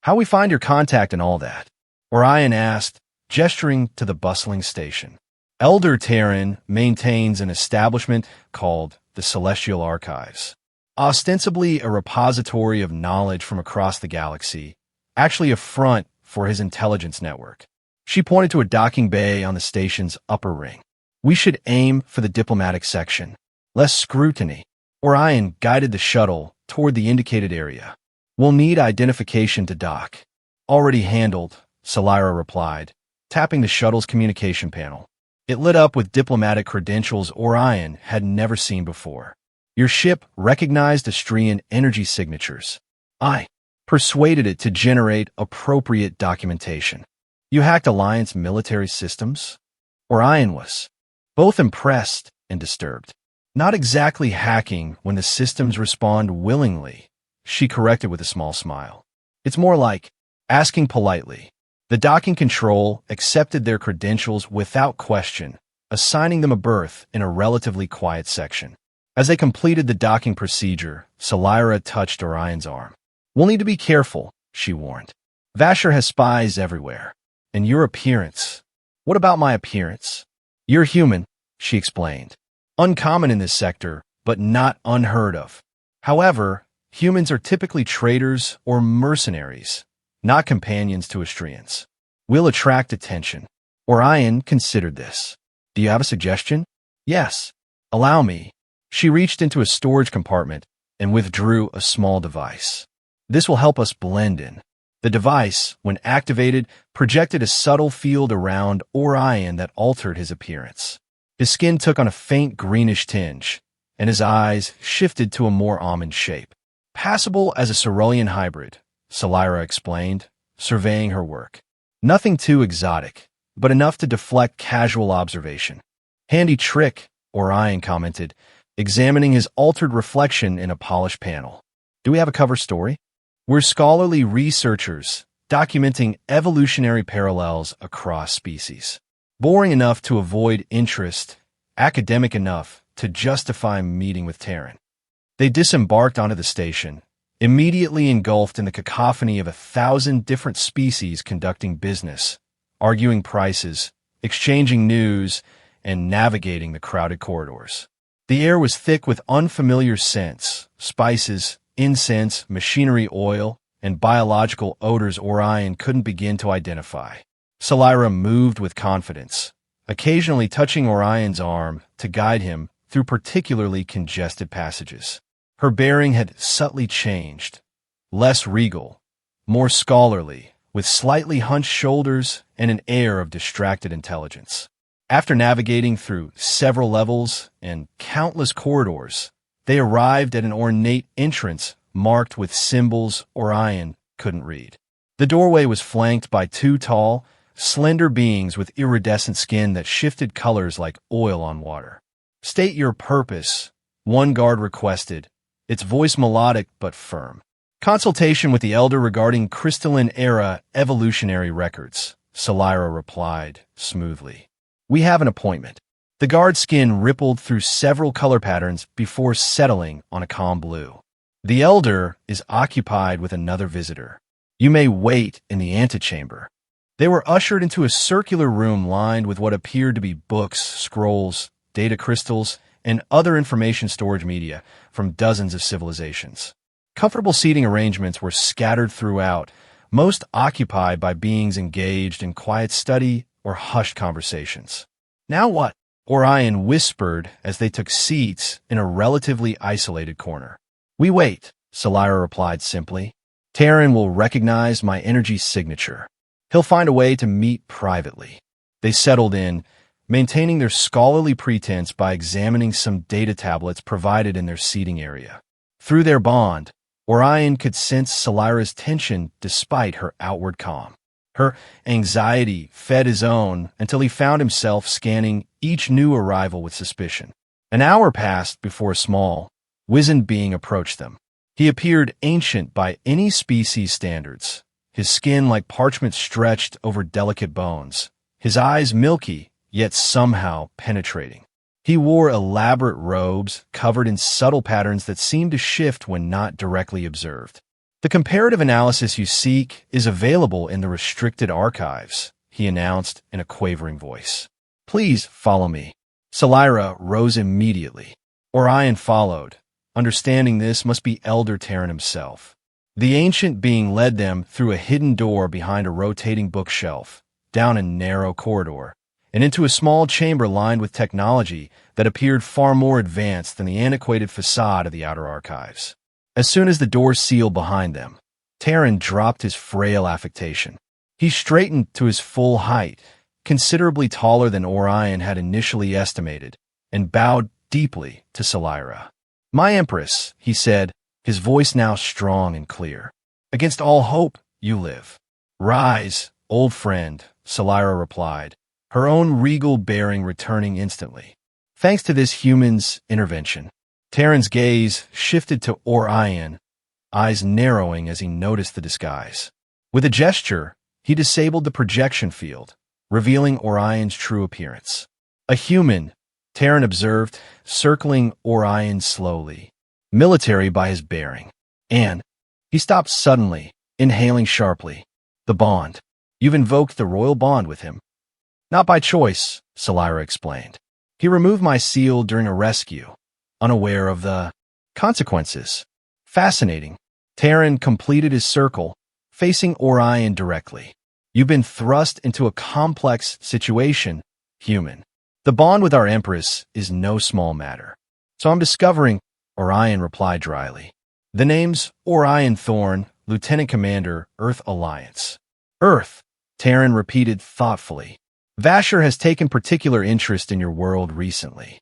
"How we find your contact and all that?" Orion asked, gesturing to the bustling station. Elder Terran maintains an establishment called the Celestial Archives. Ostensibly a repository of knowledge from across the galaxy, actually a front for his intelligence network. She pointed to a docking bay on the station's upper ring. "We should aim for the diplomatic section. Less scrutiny." Orion guided the shuttle toward the indicated area. "We'll need identification to dock." "Already handled," Salira replied, tapping the shuttle's communication panel. It lit up with diplomatic credentials Orion had never seen before. "Your ship recognized Astrian energy signatures. I persuaded it to generate appropriate documentation." "You hacked Alliance military systems?" Orion was both impressed and disturbed. "Not exactly hacking when the systems respond willingly," she corrected with a small smile. "It's more like asking politely." The docking control accepted their credentials without question, assigning them a berth in a relatively quiet section. As they completed the docking procedure, Salira touched Orion's arm. "We'll need to be careful," she warned. "Vasher has spies everywhere. And your appearance." "What about my appearance?" "You're human," she explained. "Uncommon in this sector, but not unheard of. However, humans are typically traders or mercenaries, not companions to Astrians. We'll attract attention." Orion considered this. "Do you have a suggestion?" "Yes. Allow me." She reached into a storage compartment and withdrew a small device. "This will help us blend in." The device, when activated, projected a subtle field around Orion that altered his appearance. His skin took on a faint greenish tinge, and his eyes shifted to a more almond shape. Passable as a cerulean hybrid, Salira explained, surveying her work. Nothing too exotic, but enough to deflect casual observation. Handy trick, Orion commented, examining his altered reflection in a polished panel. Do we have a cover story? We're scholarly researchers, documenting evolutionary parallels across species. Boring enough to avoid interest, academic enough to justify meeting with Terran. They disembarked onto the station, immediately engulfed in the cacophony of 1,000 different species conducting business, arguing prices, exchanging news, and navigating the crowded corridors. The air was thick with unfamiliar scents, spices, incense, machinery oil, and biological odors Orion couldn't begin to identify. Salira moved with confidence, occasionally touching Orion's arm to guide him through particularly congested passages. Her bearing had subtly changed, less regal, more scholarly, with slightly hunched shoulders and an air of distracted intelligence. After navigating through several levels and countless corridors, they arrived at an ornate entrance marked with symbols Orion couldn't read. The doorway was flanked by two tall, slender beings with iridescent skin that shifted colors like oil on water. "State your purpose," one guard requested, its voice melodic but firm. "Consultation with the Elder regarding crystalline-era evolutionary records," Salira replied smoothly. "We have an appointment." The guard's skin rippled through several color patterns before settling on a calm blue. "The Elder is occupied with another visitor. You may wait in the antechamber." They were ushered into a circular room lined with what appeared to be books, scrolls, data crystals, and other information storage media from dozens of civilizations. Comfortable seating arrangements were scattered throughout, most occupied by beings engaged in quiet study or hushed conversations. "Now what?" Orion whispered as they took seats in a relatively isolated corner. "We wait," Salira replied simply. "Terran will recognize my energy signature. He'll find a way to meet privately." They settled in, maintaining their scholarly pretense by examining some data tablets provided in their seating area. Through their bond, Orion could sense Salira's tension despite her outward calm. Her anxiety fed his own until he found himself scanning each new arrival with suspicion. An hour passed before a small, wizened being approached them. He appeared ancient by any species standards, his skin like parchment stretched over delicate bones, his eyes milky, yet somehow penetrating. He wore elaborate robes covered in subtle patterns that seemed to shift when not directly observed. "The comparative analysis you seek is available in the restricted archives," he announced in a quavering voice. "Please follow me." Salira rose immediately. Orion followed, understanding this must be Elder Terran himself. The ancient being led them through a hidden door behind a rotating bookshelf, down a narrow corridor, and into a small chamber lined with technology that appeared far more advanced than the antiquated facade of the outer archives. As soon as the door sealed behind them, Terran dropped his frail affectation. He straightened to his full height, considerably taller than Orion had initially estimated, and bowed deeply to Salira. "My Empress," he said, his voice now strong and clear. "Against all hope, you live." "Rise, old friend," Salira replied, her own regal bearing returning instantly. Thanks to this human's intervention, Terran's gaze shifted to Orion, eyes narrowing as he noticed the disguise. With a gesture, he disabled the projection field, revealing Orion's true appearance. "A human," Terran observed, circling Orion slowly, military by his bearing. "And," he stopped suddenly, inhaling sharply, "the bond. You've invoked the royal bond with him." "Not by choice," Salira explained. "He removed my seal during a rescue, unaware of the consequences." "Fascinating." Terran completed his circle, facing Orion directly. "You've been thrust into a complex situation, human. The bond with our Empress is no small matter." "So I'm discovering," Orion replied dryly. "The name's Orion Thorn, Lieutenant Commander, Earth Alliance." "Earth," Terran repeated thoughtfully. "Vasher has taken particular interest in your world recently."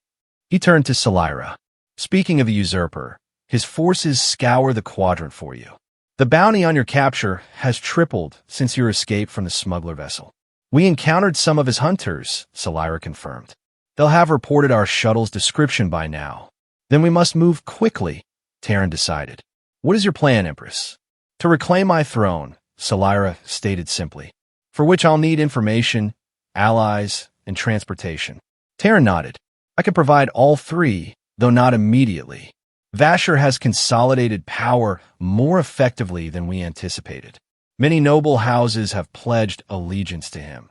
He turned to Salira. "Speaking of the usurper, his forces scour the quadrant for you. The bounty on your capture has tripled since your escape from the smuggler vessel. We encountered some of his hunters, Salira confirmed. They'll have reported our shuttle's description by now. Then we must move quickly, Terran decided. What is your plan, Empress? To reclaim my throne, Salira stated simply, for which I'll need information, allies, and transportation. Terran nodded. I can provide all three, though not immediately. Vasher has consolidated power more effectively than we anticipated. Many noble houses have pledged allegiance to him.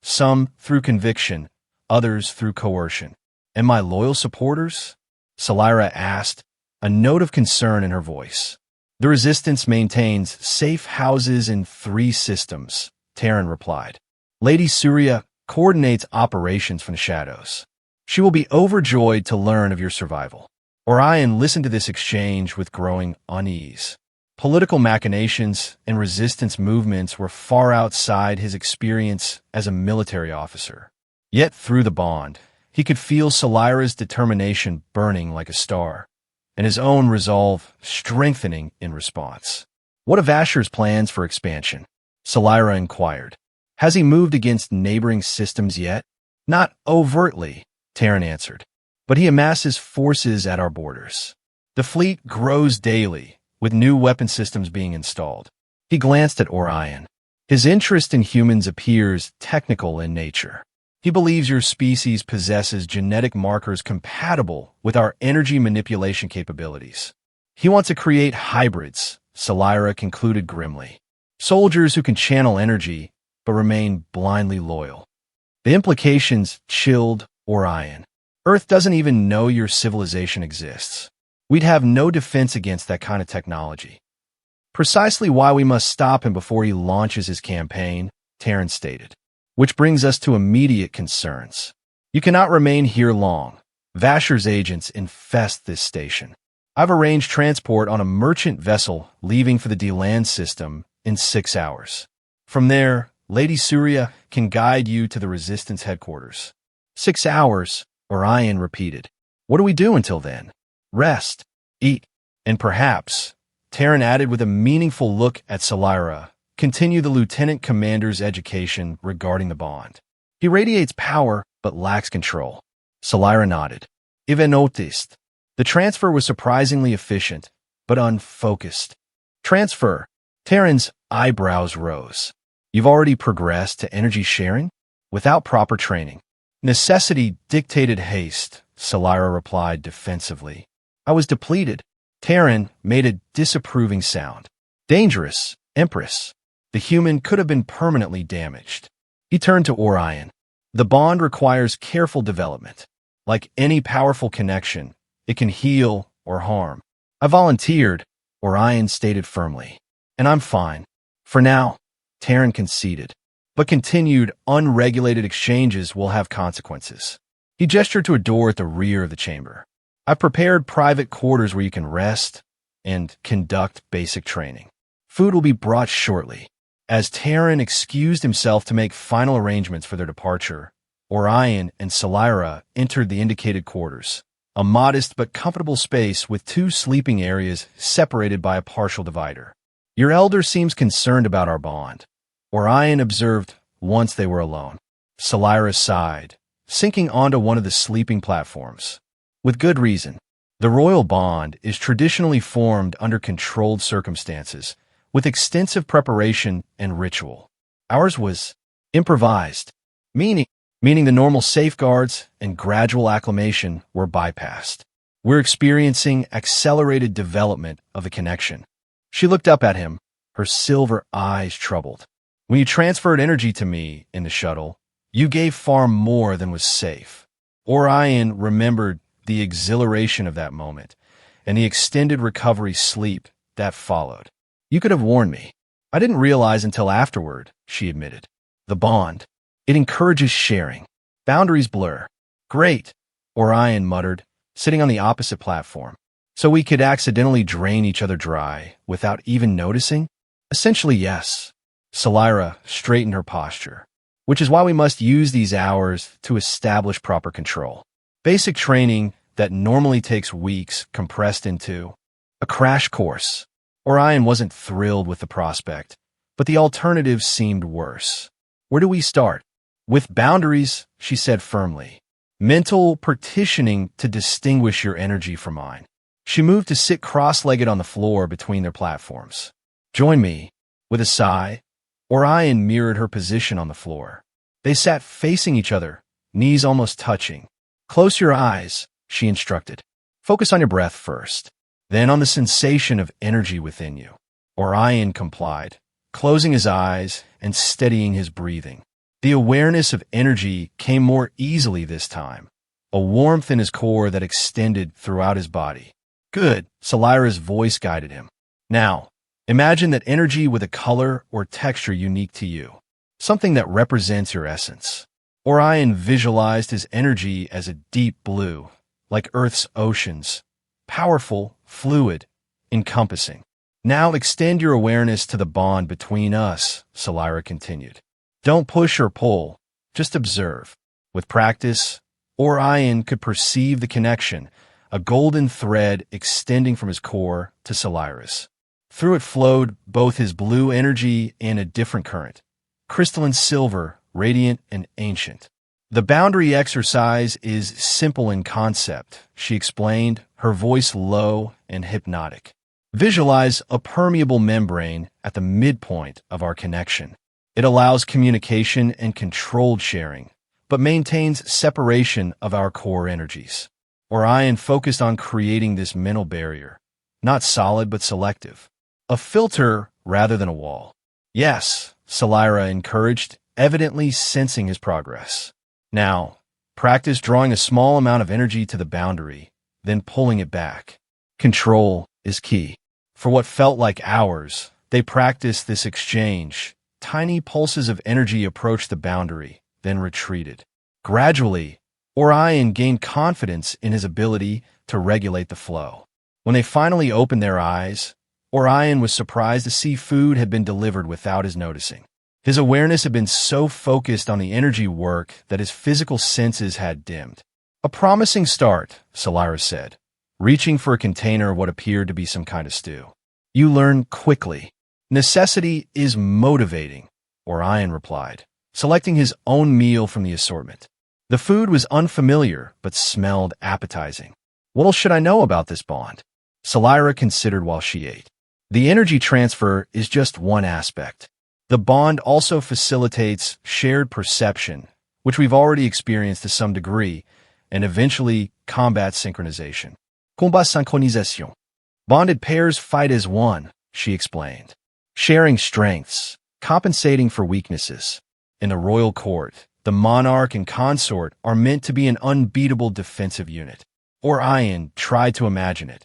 Some through conviction, others through coercion. And my loyal supporters? Salira asked, a note of concern in her voice. The Resistance maintains safe houses in 3 systems, Terran replied. Lady Surya coordinates operations from the shadows. She will be overjoyed to learn of your survival. Orion listened to this exchange with growing unease. Political machinations and resistance movements were far outside his experience as a military officer. Yet through the bond, he could feel Salira's determination burning like a star, and his own resolve strengthening in response. What of Asher's plans for expansion? Salira inquired. Has he moved against neighboring systems yet? Not overtly, Terran answered, but he amasses forces at our borders. The fleet grows daily, with new weapon systems being installed. He glanced at Orion. His interest in humans appears technical in nature. He believes your species possesses genetic markers compatible with our energy manipulation capabilities. He wants to create hybrids, Salira concluded grimly. Soldiers who can channel energy, but remain blindly loyal. The implications chilled Orion. Earth doesn't even know your civilization exists. We'd have no defense against that kind of technology. Precisely why we must stop him before he launches his campaign, Terran stated. Which brings us to immediate concerns. You cannot remain here long. Vasher's agents infest this station. I've arranged transport on a merchant vessel leaving for the D-Land system in 6 hours. From there, Lady Surya can guide you to the Resistance headquarters. 6 hours, Orion repeated. What do we do until then? Rest, eat, and perhaps, Terran added with a meaningful look at Salira, continue the lieutenant commander's education regarding the bond. He radiates power, but lacks control. Salira nodded. Even noticed. The transfer was surprisingly efficient, but unfocused. Transfer. Terran's eyebrows rose. You've already progressed to energy sharing? Without proper training. Necessity dictated haste, Salira replied defensively. I was depleted. Terran made a disapproving sound. Dangerous, Empress. The human could have been permanently damaged. He turned to Orion. The bond requires careful development. Like any powerful connection, it can heal or harm. I volunteered, Orion stated firmly. And I'm fine. For now, Terran conceded. But continued, unregulated exchanges will have consequences. He gestured to a door at the rear of the chamber. I've prepared private quarters where you can rest and conduct basic training. Food will be brought shortly. As Terran excused himself to make final arrangements for their departure, Orion and Salira entered the indicated quarters, a modest but comfortable space with 2 sleeping areas separated by a partial divider. Your elder seems concerned about our bond, Orion observed once they were alone. Salira sighed, sinking onto one of the sleeping platforms. With good reason. The royal bond is traditionally formed under controlled circumstances, with extensive preparation and ritual. Ours was improvised, meaning the normal safeguards and gradual acclimation were bypassed. We're experiencing accelerated development of the connection. She looked up at him, her silver eyes troubled. When you transferred energy to me in the shuttle, you gave far more than was safe. Orion remembered the exhilaration of that moment and the extended recovery sleep that followed. You could have warned me. I didn't realize until afterward, she admitted. The bond. It encourages sharing. Boundaries blur. Great, Orion muttered, sitting on the opposite platform. So we could accidentally drain each other dry without even noticing? Essentially, yes. Salira straightened her posture, which is why we must use these hours to establish proper control. Basic training that normally takes weeks compressed into a crash course. Orion wasn't thrilled with the prospect, but the alternative seemed worse. Where do we start? With boundaries, she said firmly. Mental partitioning to distinguish your energy from mine. She moved to sit cross-legged on the floor between their platforms. Join me. With a sigh, Orion mirrored her position on the floor. They sat facing each other, knees almost touching. Close your eyes, she instructed. Focus on your breath first, then on the sensation of energy within you. Orion complied, closing his eyes and steadying his breathing. The awareness of energy came more easily this time, a warmth in his core that extended throughout his body. Good, Salira's voice guided him. Now, imagine that energy with a color or texture unique to you, something that represents your essence. Orion visualized his energy as a deep blue, like Earth's oceans, powerful, fluid, encompassing. Now extend your awareness to the bond between us, Salira continued. Don't push or pull, just observe. With practice, Orion could perceive the connection, a golden thread extending from his core to Salira's. Through it flowed both his blue energy and a different current, crystalline silver, radiant and ancient. The boundary exercise is simple in concept, she explained, her voice low and hypnotic. Visualize a permeable membrane at the midpoint of our connection. It allows communication and controlled sharing, but maintains separation of our core energies. Orion focused on creating this mental barrier, not solid but selective. A filter rather than a wall. Yes, Salira encouraged, evidently sensing his progress. Now, practice drawing a small amount of energy to the boundary, then pulling it back. Control is key. For what felt like hours, they practiced this exchange. Tiny pulses of energy approached the boundary, then retreated. Gradually, Orion gained confidence in his ability to regulate the flow. When they finally opened their eyes, Orion was surprised to see food had been delivered without his noticing. His awareness had been so focused on the energy work that his physical senses had dimmed. A promising start, Salira said, reaching for a container of what appeared to be some kind of stew. You learn quickly. Necessity is motivating, Orion replied, selecting his own meal from the assortment. The food was unfamiliar, but smelled appetizing. What else should I know about this bond? Salira considered while she ate. The energy transfer is just one aspect. The bond also facilitates shared perception, which we've already experienced to some degree, and eventually combat synchronization. Combat synchronisation. Bonded pairs fight as one, she explained. Sharing strengths, compensating for weaknesses. In the royal court, the monarch and consort are meant to be an unbeatable defensive unit. Orion tried to imagine it,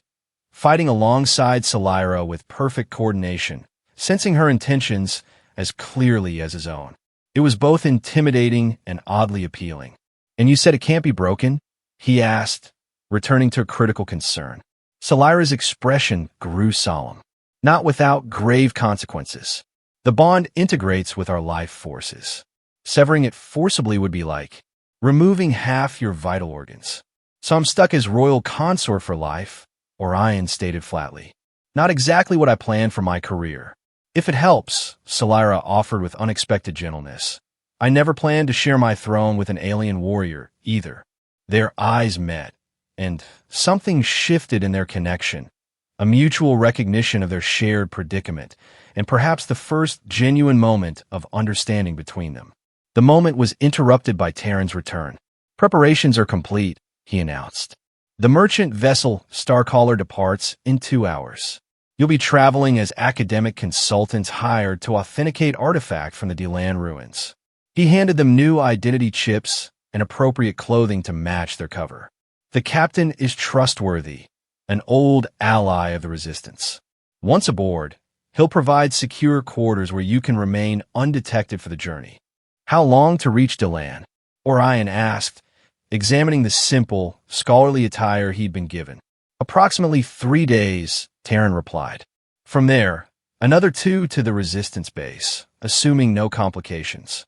fighting alongside Salira with perfect coordination, sensing her intentions as clearly as his own. It was both intimidating and oddly appealing. And you said it can't be broken? He asked, returning to a critical concern. Salira's expression grew solemn. Not without grave consequences. The bond integrates with our life forces. Severing it forcibly would be like removing half your vital organs. So I'm stuck as royal consort for life, Orion stated flatly. Not exactly what I planned for my career. If it helps, Salira offered with unexpected gentleness. I never planned to share my throne with an alien warrior, either. Their eyes met, and something shifted in their connection. A mutual recognition of their shared predicament, and perhaps the first genuine moment of understanding between them. The moment was interrupted by Terran's return. Preparations are complete, he announced. The merchant vessel Starcaller departs in 2 hours. You'll be traveling as academic consultants hired to authenticate artifact from the Delan ruins. He handed them new identity chips and appropriate clothing to match their cover. The captain is trustworthy, an old ally of the Resistance. Once aboard, he'll provide secure quarters where you can remain undetected for the journey. How long to reach Delan? Orion asked, examining the simple, scholarly attire he'd been given. Approximately 3 days, Terran replied. From there, another 2 to the Resistance base, assuming no complications.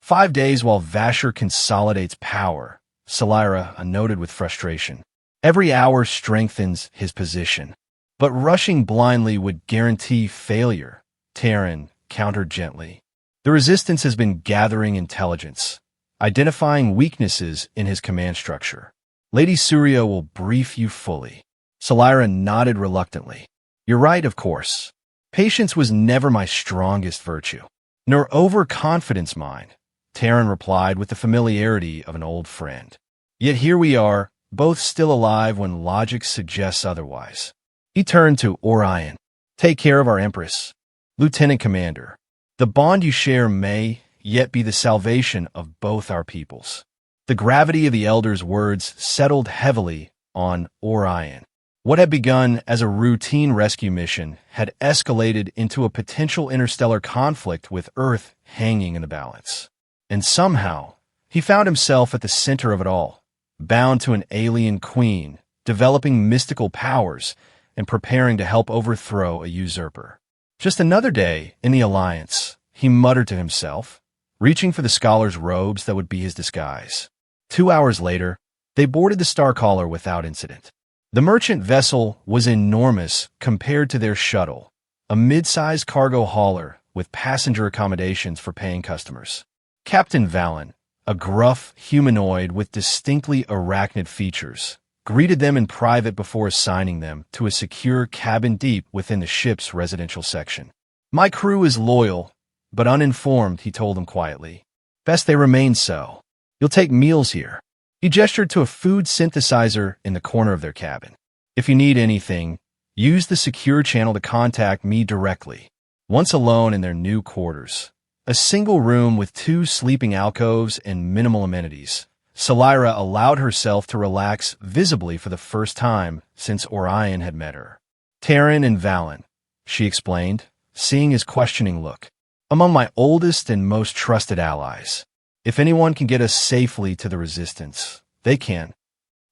5 days while Vasher consolidates power, Salira noted with frustration. Every hour strengthens his position. But rushing blindly would guarantee failure, Terran countered gently. The Resistance has been gathering intelligence, identifying weaknesses in his command structure. Lady Surya will brief you fully. Salira nodded reluctantly. You're right, of course. Patience was never my strongest virtue, nor overconfidence mine, Terran replied with the familiarity of an old friend. Yet here we are, both still alive when logic suggests otherwise. He turned to Orion. Take care of our Empress. Lieutenant Commander, the bond you share may yet be the salvation of both our peoples. The gravity of the Elder's words settled heavily on Orion. What had begun as a routine rescue mission had escalated into a potential interstellar conflict with Earth hanging in the balance. And somehow, he found himself at the center of it all, bound to an alien queen, developing mystical powers, and preparing to help overthrow a usurper. Just another day in the Alliance, he muttered to himself, reaching for the scholar's robes that would be his disguise. 2 hours later, they boarded the Starcaller without incident. The merchant vessel was enormous compared to their shuttle, a mid-sized cargo hauler with passenger accommodations for paying customers. Captain Valen, a gruff humanoid with distinctly arachnid features, greeted them in private before assigning them to a secure cabin deep within the ship's residential section. My crew is loyal, but uninformed, he told them quietly. Best they remain so. You'll take meals here. He gestured to a food synthesizer in the corner of their cabin. If you need anything, use the secure channel to contact me directly. Once alone in their new quarters, a single room with 2 sleeping alcoves and minimal amenities, Salira allowed herself to relax visibly for the first time since Orion had met her. Terran and Valen, she explained, seeing his questioning look. Among my oldest and most trusted allies. If anyone can get us safely to the Resistance, they can.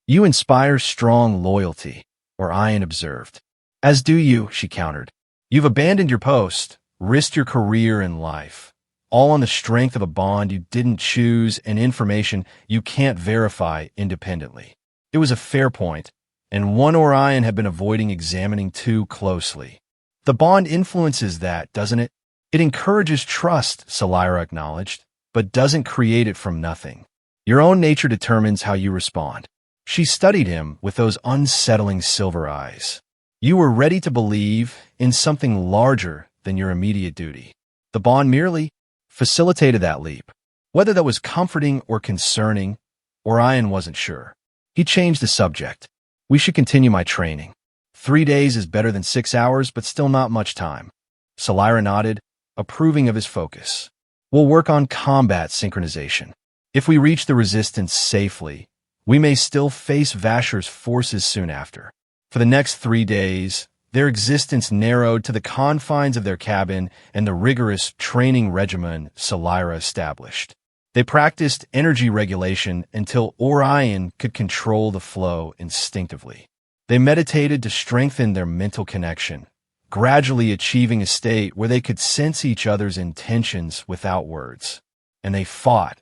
You inspire strong loyalty, Orion observed. As do you, she countered. You've abandoned your post, risked your career and life, all on the strength of a bond you didn't choose and information you can't verify independently. It was a fair point, and one Orion had been avoiding examining too closely. The bond influences that, doesn't it? It encourages trust, Salira acknowledged, but doesn't create it from nothing. Your own nature determines how you respond. She studied him with those unsettling silver eyes. You were ready to believe in something larger than your immediate duty. The bond merely facilitated that leap. Whether that was comforting or concerning, Orion wasn't sure. He changed the subject. We should continue my training. 3 days is better than 6 hours, but still not much time. Salira nodded, approving of his focus. We'll work on combat synchronization. If we reach the Resistance safely, we may still face Vasher's forces soon after. For the next 3 days, their existence narrowed to the confines of their cabin and the rigorous training regimen Salira established. They practiced energy regulation until Orion could control the flow instinctively. They meditated to strengthen their mental connection, gradually achieving a state where they could sense each other's intentions without words. And they fought,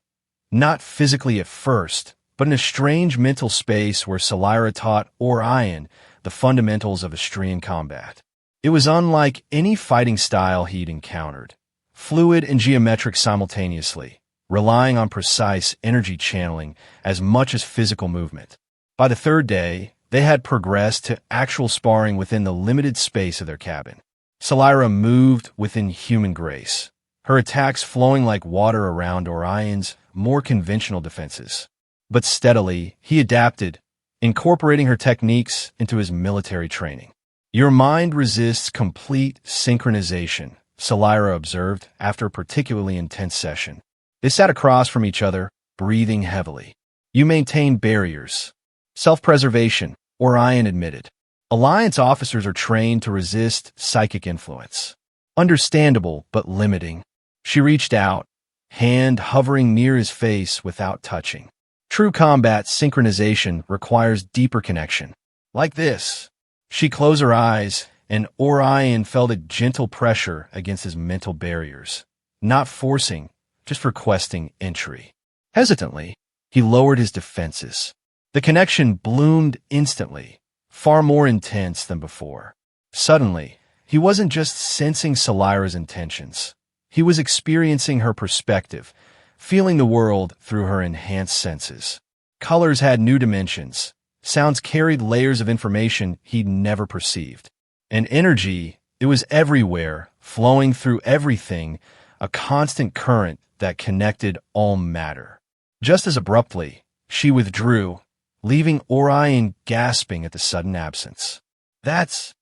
not physically at first, but in a strange mental space where Salira taught Orion the fundamentals of Astrian combat. It was unlike any fighting style he'd encountered, fluid and geometric simultaneously, relying on precise energy channeling as much as physical movement. By the 3rd day, they had progressed to actual sparring within the limited space of their cabin. Salira moved within human grace, her attacks flowing like water around Orion's more conventional defenses. But steadily, he adapted, incorporating her techniques into his military training. Your mind resists complete synchronization, Salira observed after a particularly intense session. They sat across from each other, breathing heavily. You maintain barriers. Self-preservation, Orion admitted. Alliance officers are trained to resist psychic influence. Understandable, but limiting. She reached out, hand hovering near his face without touching. True combat synchronization requires deeper connection. Like this. She closed her eyes, and Orion felt a gentle pressure against his mental barriers. Not forcing, just requesting entry. Hesitantly, he lowered his defenses. The connection bloomed instantly, far more intense than before. Suddenly, he wasn't just sensing Salira's intentions. He was experiencing her perspective, feeling the world through her enhanced senses. Colors had new dimensions. Sounds carried layers of information he'd never perceived. And energy, it was everywhere, flowing through everything, a constant current that connected all matter. Just as abruptly, she withdrew, leaving Orion gasping at the sudden absence. That's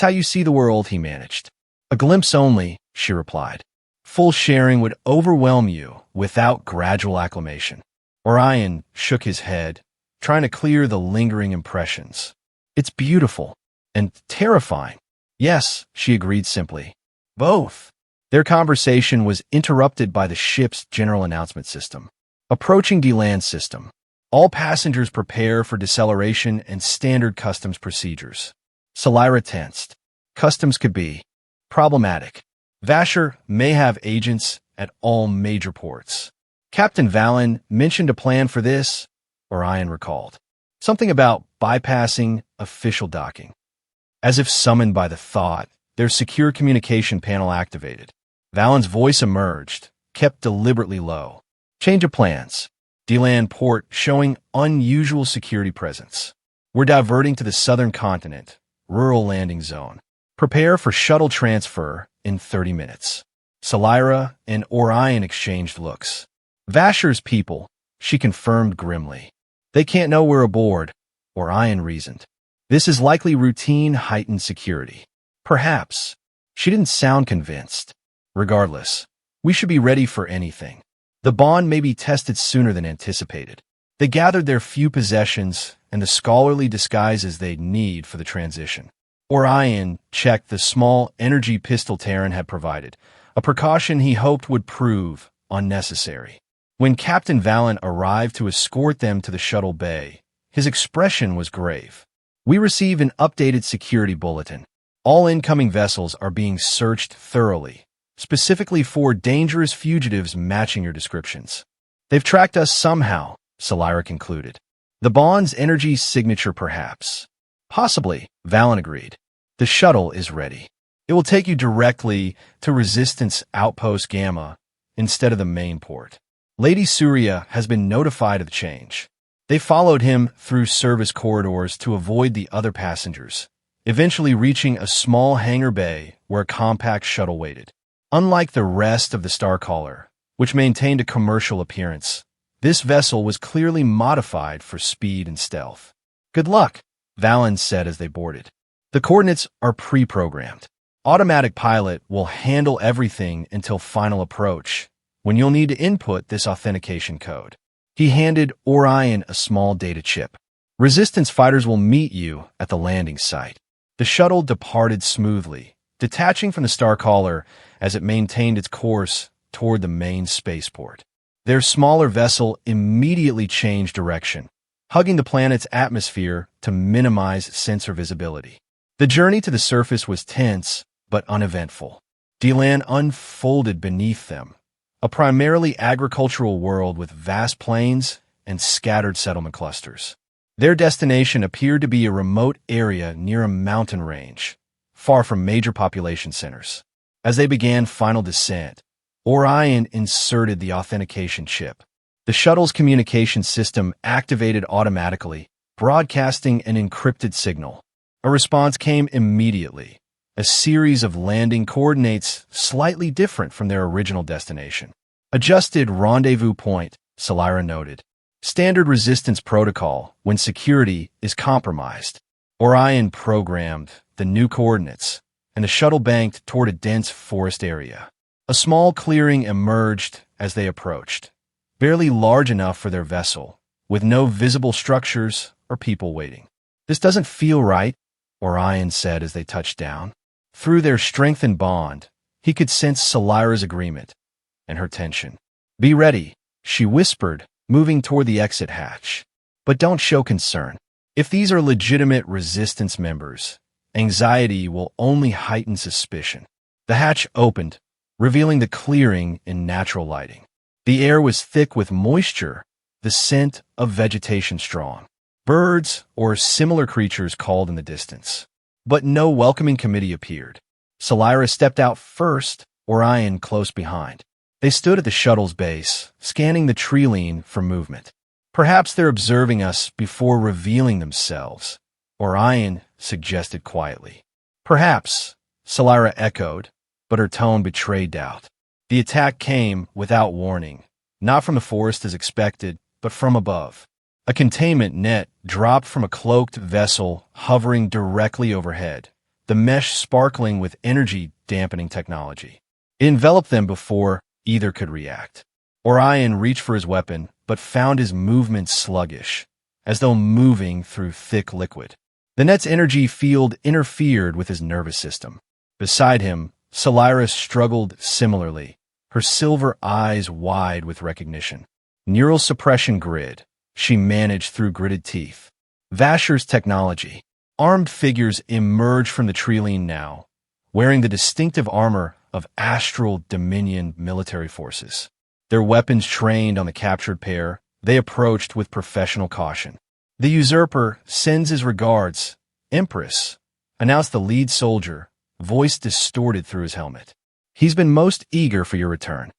how you see the world, he managed. A glimpse only, she replied. Full sharing would overwhelm you without gradual acclimation. Orion shook his head, trying to clear the lingering impressions. It's beautiful and terrifying. Yes, she agreed simply. Both. Their conversation was interrupted by the ship's general announcement system. Approaching DeLand system. All passengers prepare for deceleration and standard customs procedures. Salira tensed. Customs could be problematic. Vasher may have agents at all major ports. Captain Valen mentioned a plan for this, Orion recalled. Something about bypassing official docking. As if summoned by the thought, their secure communication panel activated. Valen's voice emerged, kept deliberately low. Change of plans. DeLand port showing unusual security presence. We're diverting to the southern continent, rural landing zone. Prepare for shuttle transfer in 30 minutes. Salira and Orion exchanged looks. Vasher's people, she confirmed grimly. They can't know we're aboard, Orion reasoned. This is likely routine heightened security. Perhaps. She didn't sound convinced. Regardless, we should be ready for anything. The bond may be tested sooner than anticipated. They gathered their few possessions and the scholarly disguises they'd need for the transition. Orion checked the small energy pistol Terran had provided, a precaution he hoped would prove unnecessary. When Captain Valen arrived to escort them to the shuttle bay, his expression was grave. We receive an updated security bulletin. All incoming vessels are being searched thoroughly, specifically for dangerous fugitives matching your descriptions. They've tracked us somehow, Salira concluded. The bond's energy signature, perhaps. Possibly, Valen agreed. The shuttle is ready. It will take you directly to Resistance Outpost Gamma instead of the main port. Lady Surya has been notified of the change. They followed him through service corridors to avoid the other passengers, eventually reaching a small hangar bay where a compact shuttle waited. Unlike the rest of the Starcaller, which maintained a commercial appearance, this vessel was clearly modified for speed and stealth. Good luck, Valen said as they boarded. The coordinates are pre-programmed. Automatic pilot will handle everything until final approach, when you'll need to input this authentication code. He handed Orion a small data chip. Resistance fighters will meet you at the landing site. The shuttle departed smoothly, detaching from the Starcaller as it maintained its course toward the main spaceport. Their smaller vessel immediately changed direction, hugging the planet's atmosphere to minimize sensor visibility. The journey to the surface was tense but uneventful. DeLand unfolded beneath them, a primarily agricultural world with vast plains and scattered settlement clusters. Their destination appeared to be a remote area near a mountain range, far from major population centers. As they began final descent, Orion inserted the authentication chip. The shuttle's communication system activated automatically, broadcasting an encrypted signal. A response came immediately, a series of landing coordinates slightly different from their original destination. Adjusted rendezvous point, Salira noted. Standard resistance protocol when security is compromised. Orion programmed the new coordinates, and the shuttle banked toward a dense forest area. A small clearing emerged as they approached, barely large enough for their vessel, with no visible structures or people waiting. This doesn't feel right, Orion said as they touched down. Through their strengthened bond, he could sense Salira's agreement and her tension. Be ready, she whispered, moving toward the exit hatch. But don't show concern. If these are legitimate resistance members, anxiety will only heighten suspicion. The hatch opened, revealing the clearing in natural lighting. The air was thick with moisture, the scent of vegetation strong. Birds or similar creatures called in the distance. But no welcoming committee appeared. Solyra stepped out first, Orion close behind. They stood at the shuttle's base, scanning the tree-line for movement. Perhaps they're observing us before revealing themselves, Orion suggested quietly. Perhaps, Solyra echoed, but her tone betrayed doubt. The attack came without warning, not from the forest as expected, but from above. A containment net dropped from a cloaked vessel hovering directly overhead, the mesh sparkling with energy-dampening technology. It enveloped them before either could react. Orion reached for his weapon, but found his movement sluggish, as though moving through thick liquid. The net's energy field interfered with his nervous system. Beside him, Solyra struggled similarly, her silver eyes wide with recognition. Neural suppression grid, she managed through gritted teeth. Vasher's technology. Armed figures emerged from the tree-line now, wearing the distinctive armor of Astral Dominion military forces. Their weapons trained on the captured pair, they approached with professional caution. The usurper sends his regards, Empress, announced the lead soldier, voice distorted through his helmet. He's been most eager for your return.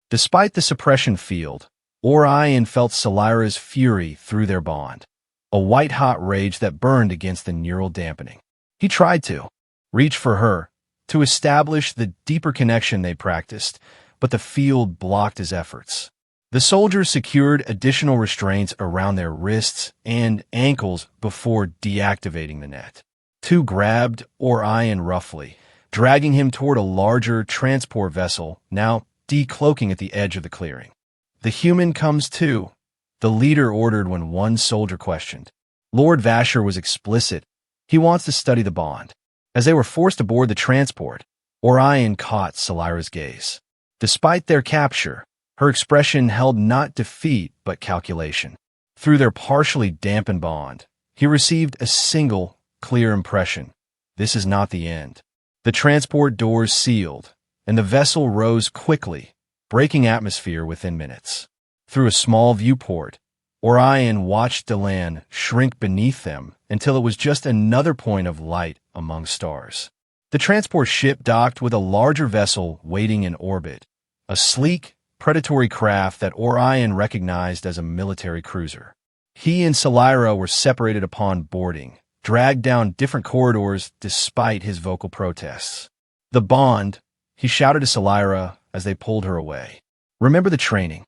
Despite the suppression field, Orion felt Solyra's fury through their bond, a white-hot rage that burned against the neural dampening. He tried to reach for her, to establish the deeper connection they practiced, but the field blocked his efforts. The soldiers secured additional restraints around their wrists and ankles before deactivating the net. Two grabbed Orion roughly, dragging him toward a larger transport vessel, now decloaking at the edge of the clearing. The human comes too, the leader ordered when one soldier questioned. Lord Vasher was explicit. He wants to study the bond. As they were forced aboard the transport, Orion caught Solyra's gaze. Despite their capture, her expression held not defeat but calculation. Through their partially dampened bond, he received a single, clear impression. This is not the end. The transport doors sealed, and the vessel rose quickly, breaking atmosphere within minutes. Through a small viewport, Orion watched Delan shrink beneath them until it was just another point of light among stars. The transport ship docked with a larger vessel waiting in orbit, a sleek, predatory craft that Orion recognized as a military cruiser. He and Solyra were separated upon boarding, dragged down different corridors despite his vocal protests. The bond, he shouted to Solyra as they pulled her away. Remember the training.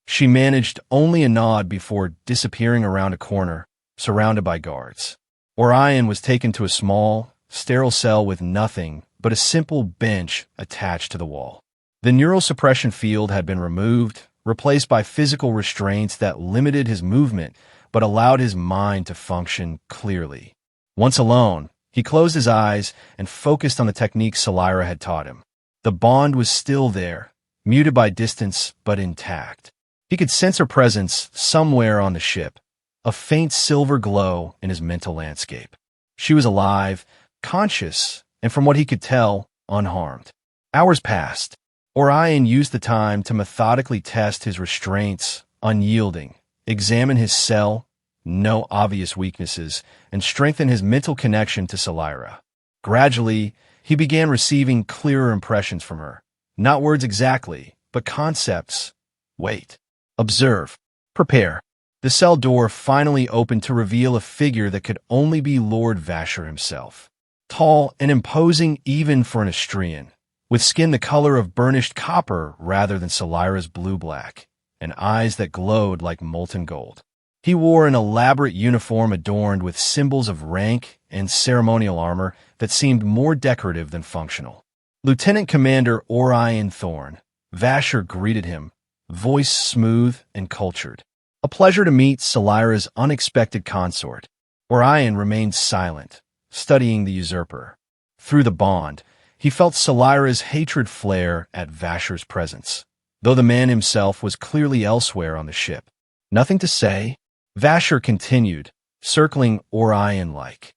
She managed only a nod before disappearing around a corner, surrounded by guards. Orion was taken to a small, sterile cell with nothing but a simple bench attached to the wall. The neural suppression field had been removed, replaced by physical restraints that limited his movement but allowed his mind to function clearly. Once alone, he closed his eyes and focused on the techniques Solyra had taught him. The bond was still there, muted by distance but intact. He could sense her presence somewhere on the ship, a faint silver glow in his mental landscape. She was alive, conscious, and from what he could tell, unharmed. Hours passed. Orion used the time to methodically test his restraints, unyielding, examine his cell, no obvious weaknesses, and strengthen his mental connection to Solyra. Gradually, he began receiving clearer impressions from her. Not words exactly, but concepts. Wait. Observe. Prepare. The cell door finally opened to reveal a figure that could only be Lord Vasher himself. Tall and imposing even for an Astrian, with skin the color of burnished copper rather than Solyra's blue-black, and eyes that glowed like molten gold. He wore an elaborate uniform adorned with symbols of rank and ceremonial armor that seemed more decorative than functional. Lieutenant Commander Orion Thorn, Vasher greeted him, voice smooth and cultured. A pleasure to meet Solyra's unexpected consort. Orion remained silent, studying the usurper. Through the bond, he felt Solyra's hatred flare at Vasher's presence, though the man himself was clearly elsewhere on the ship. Nothing to say, Vasher continued, circling Orion like.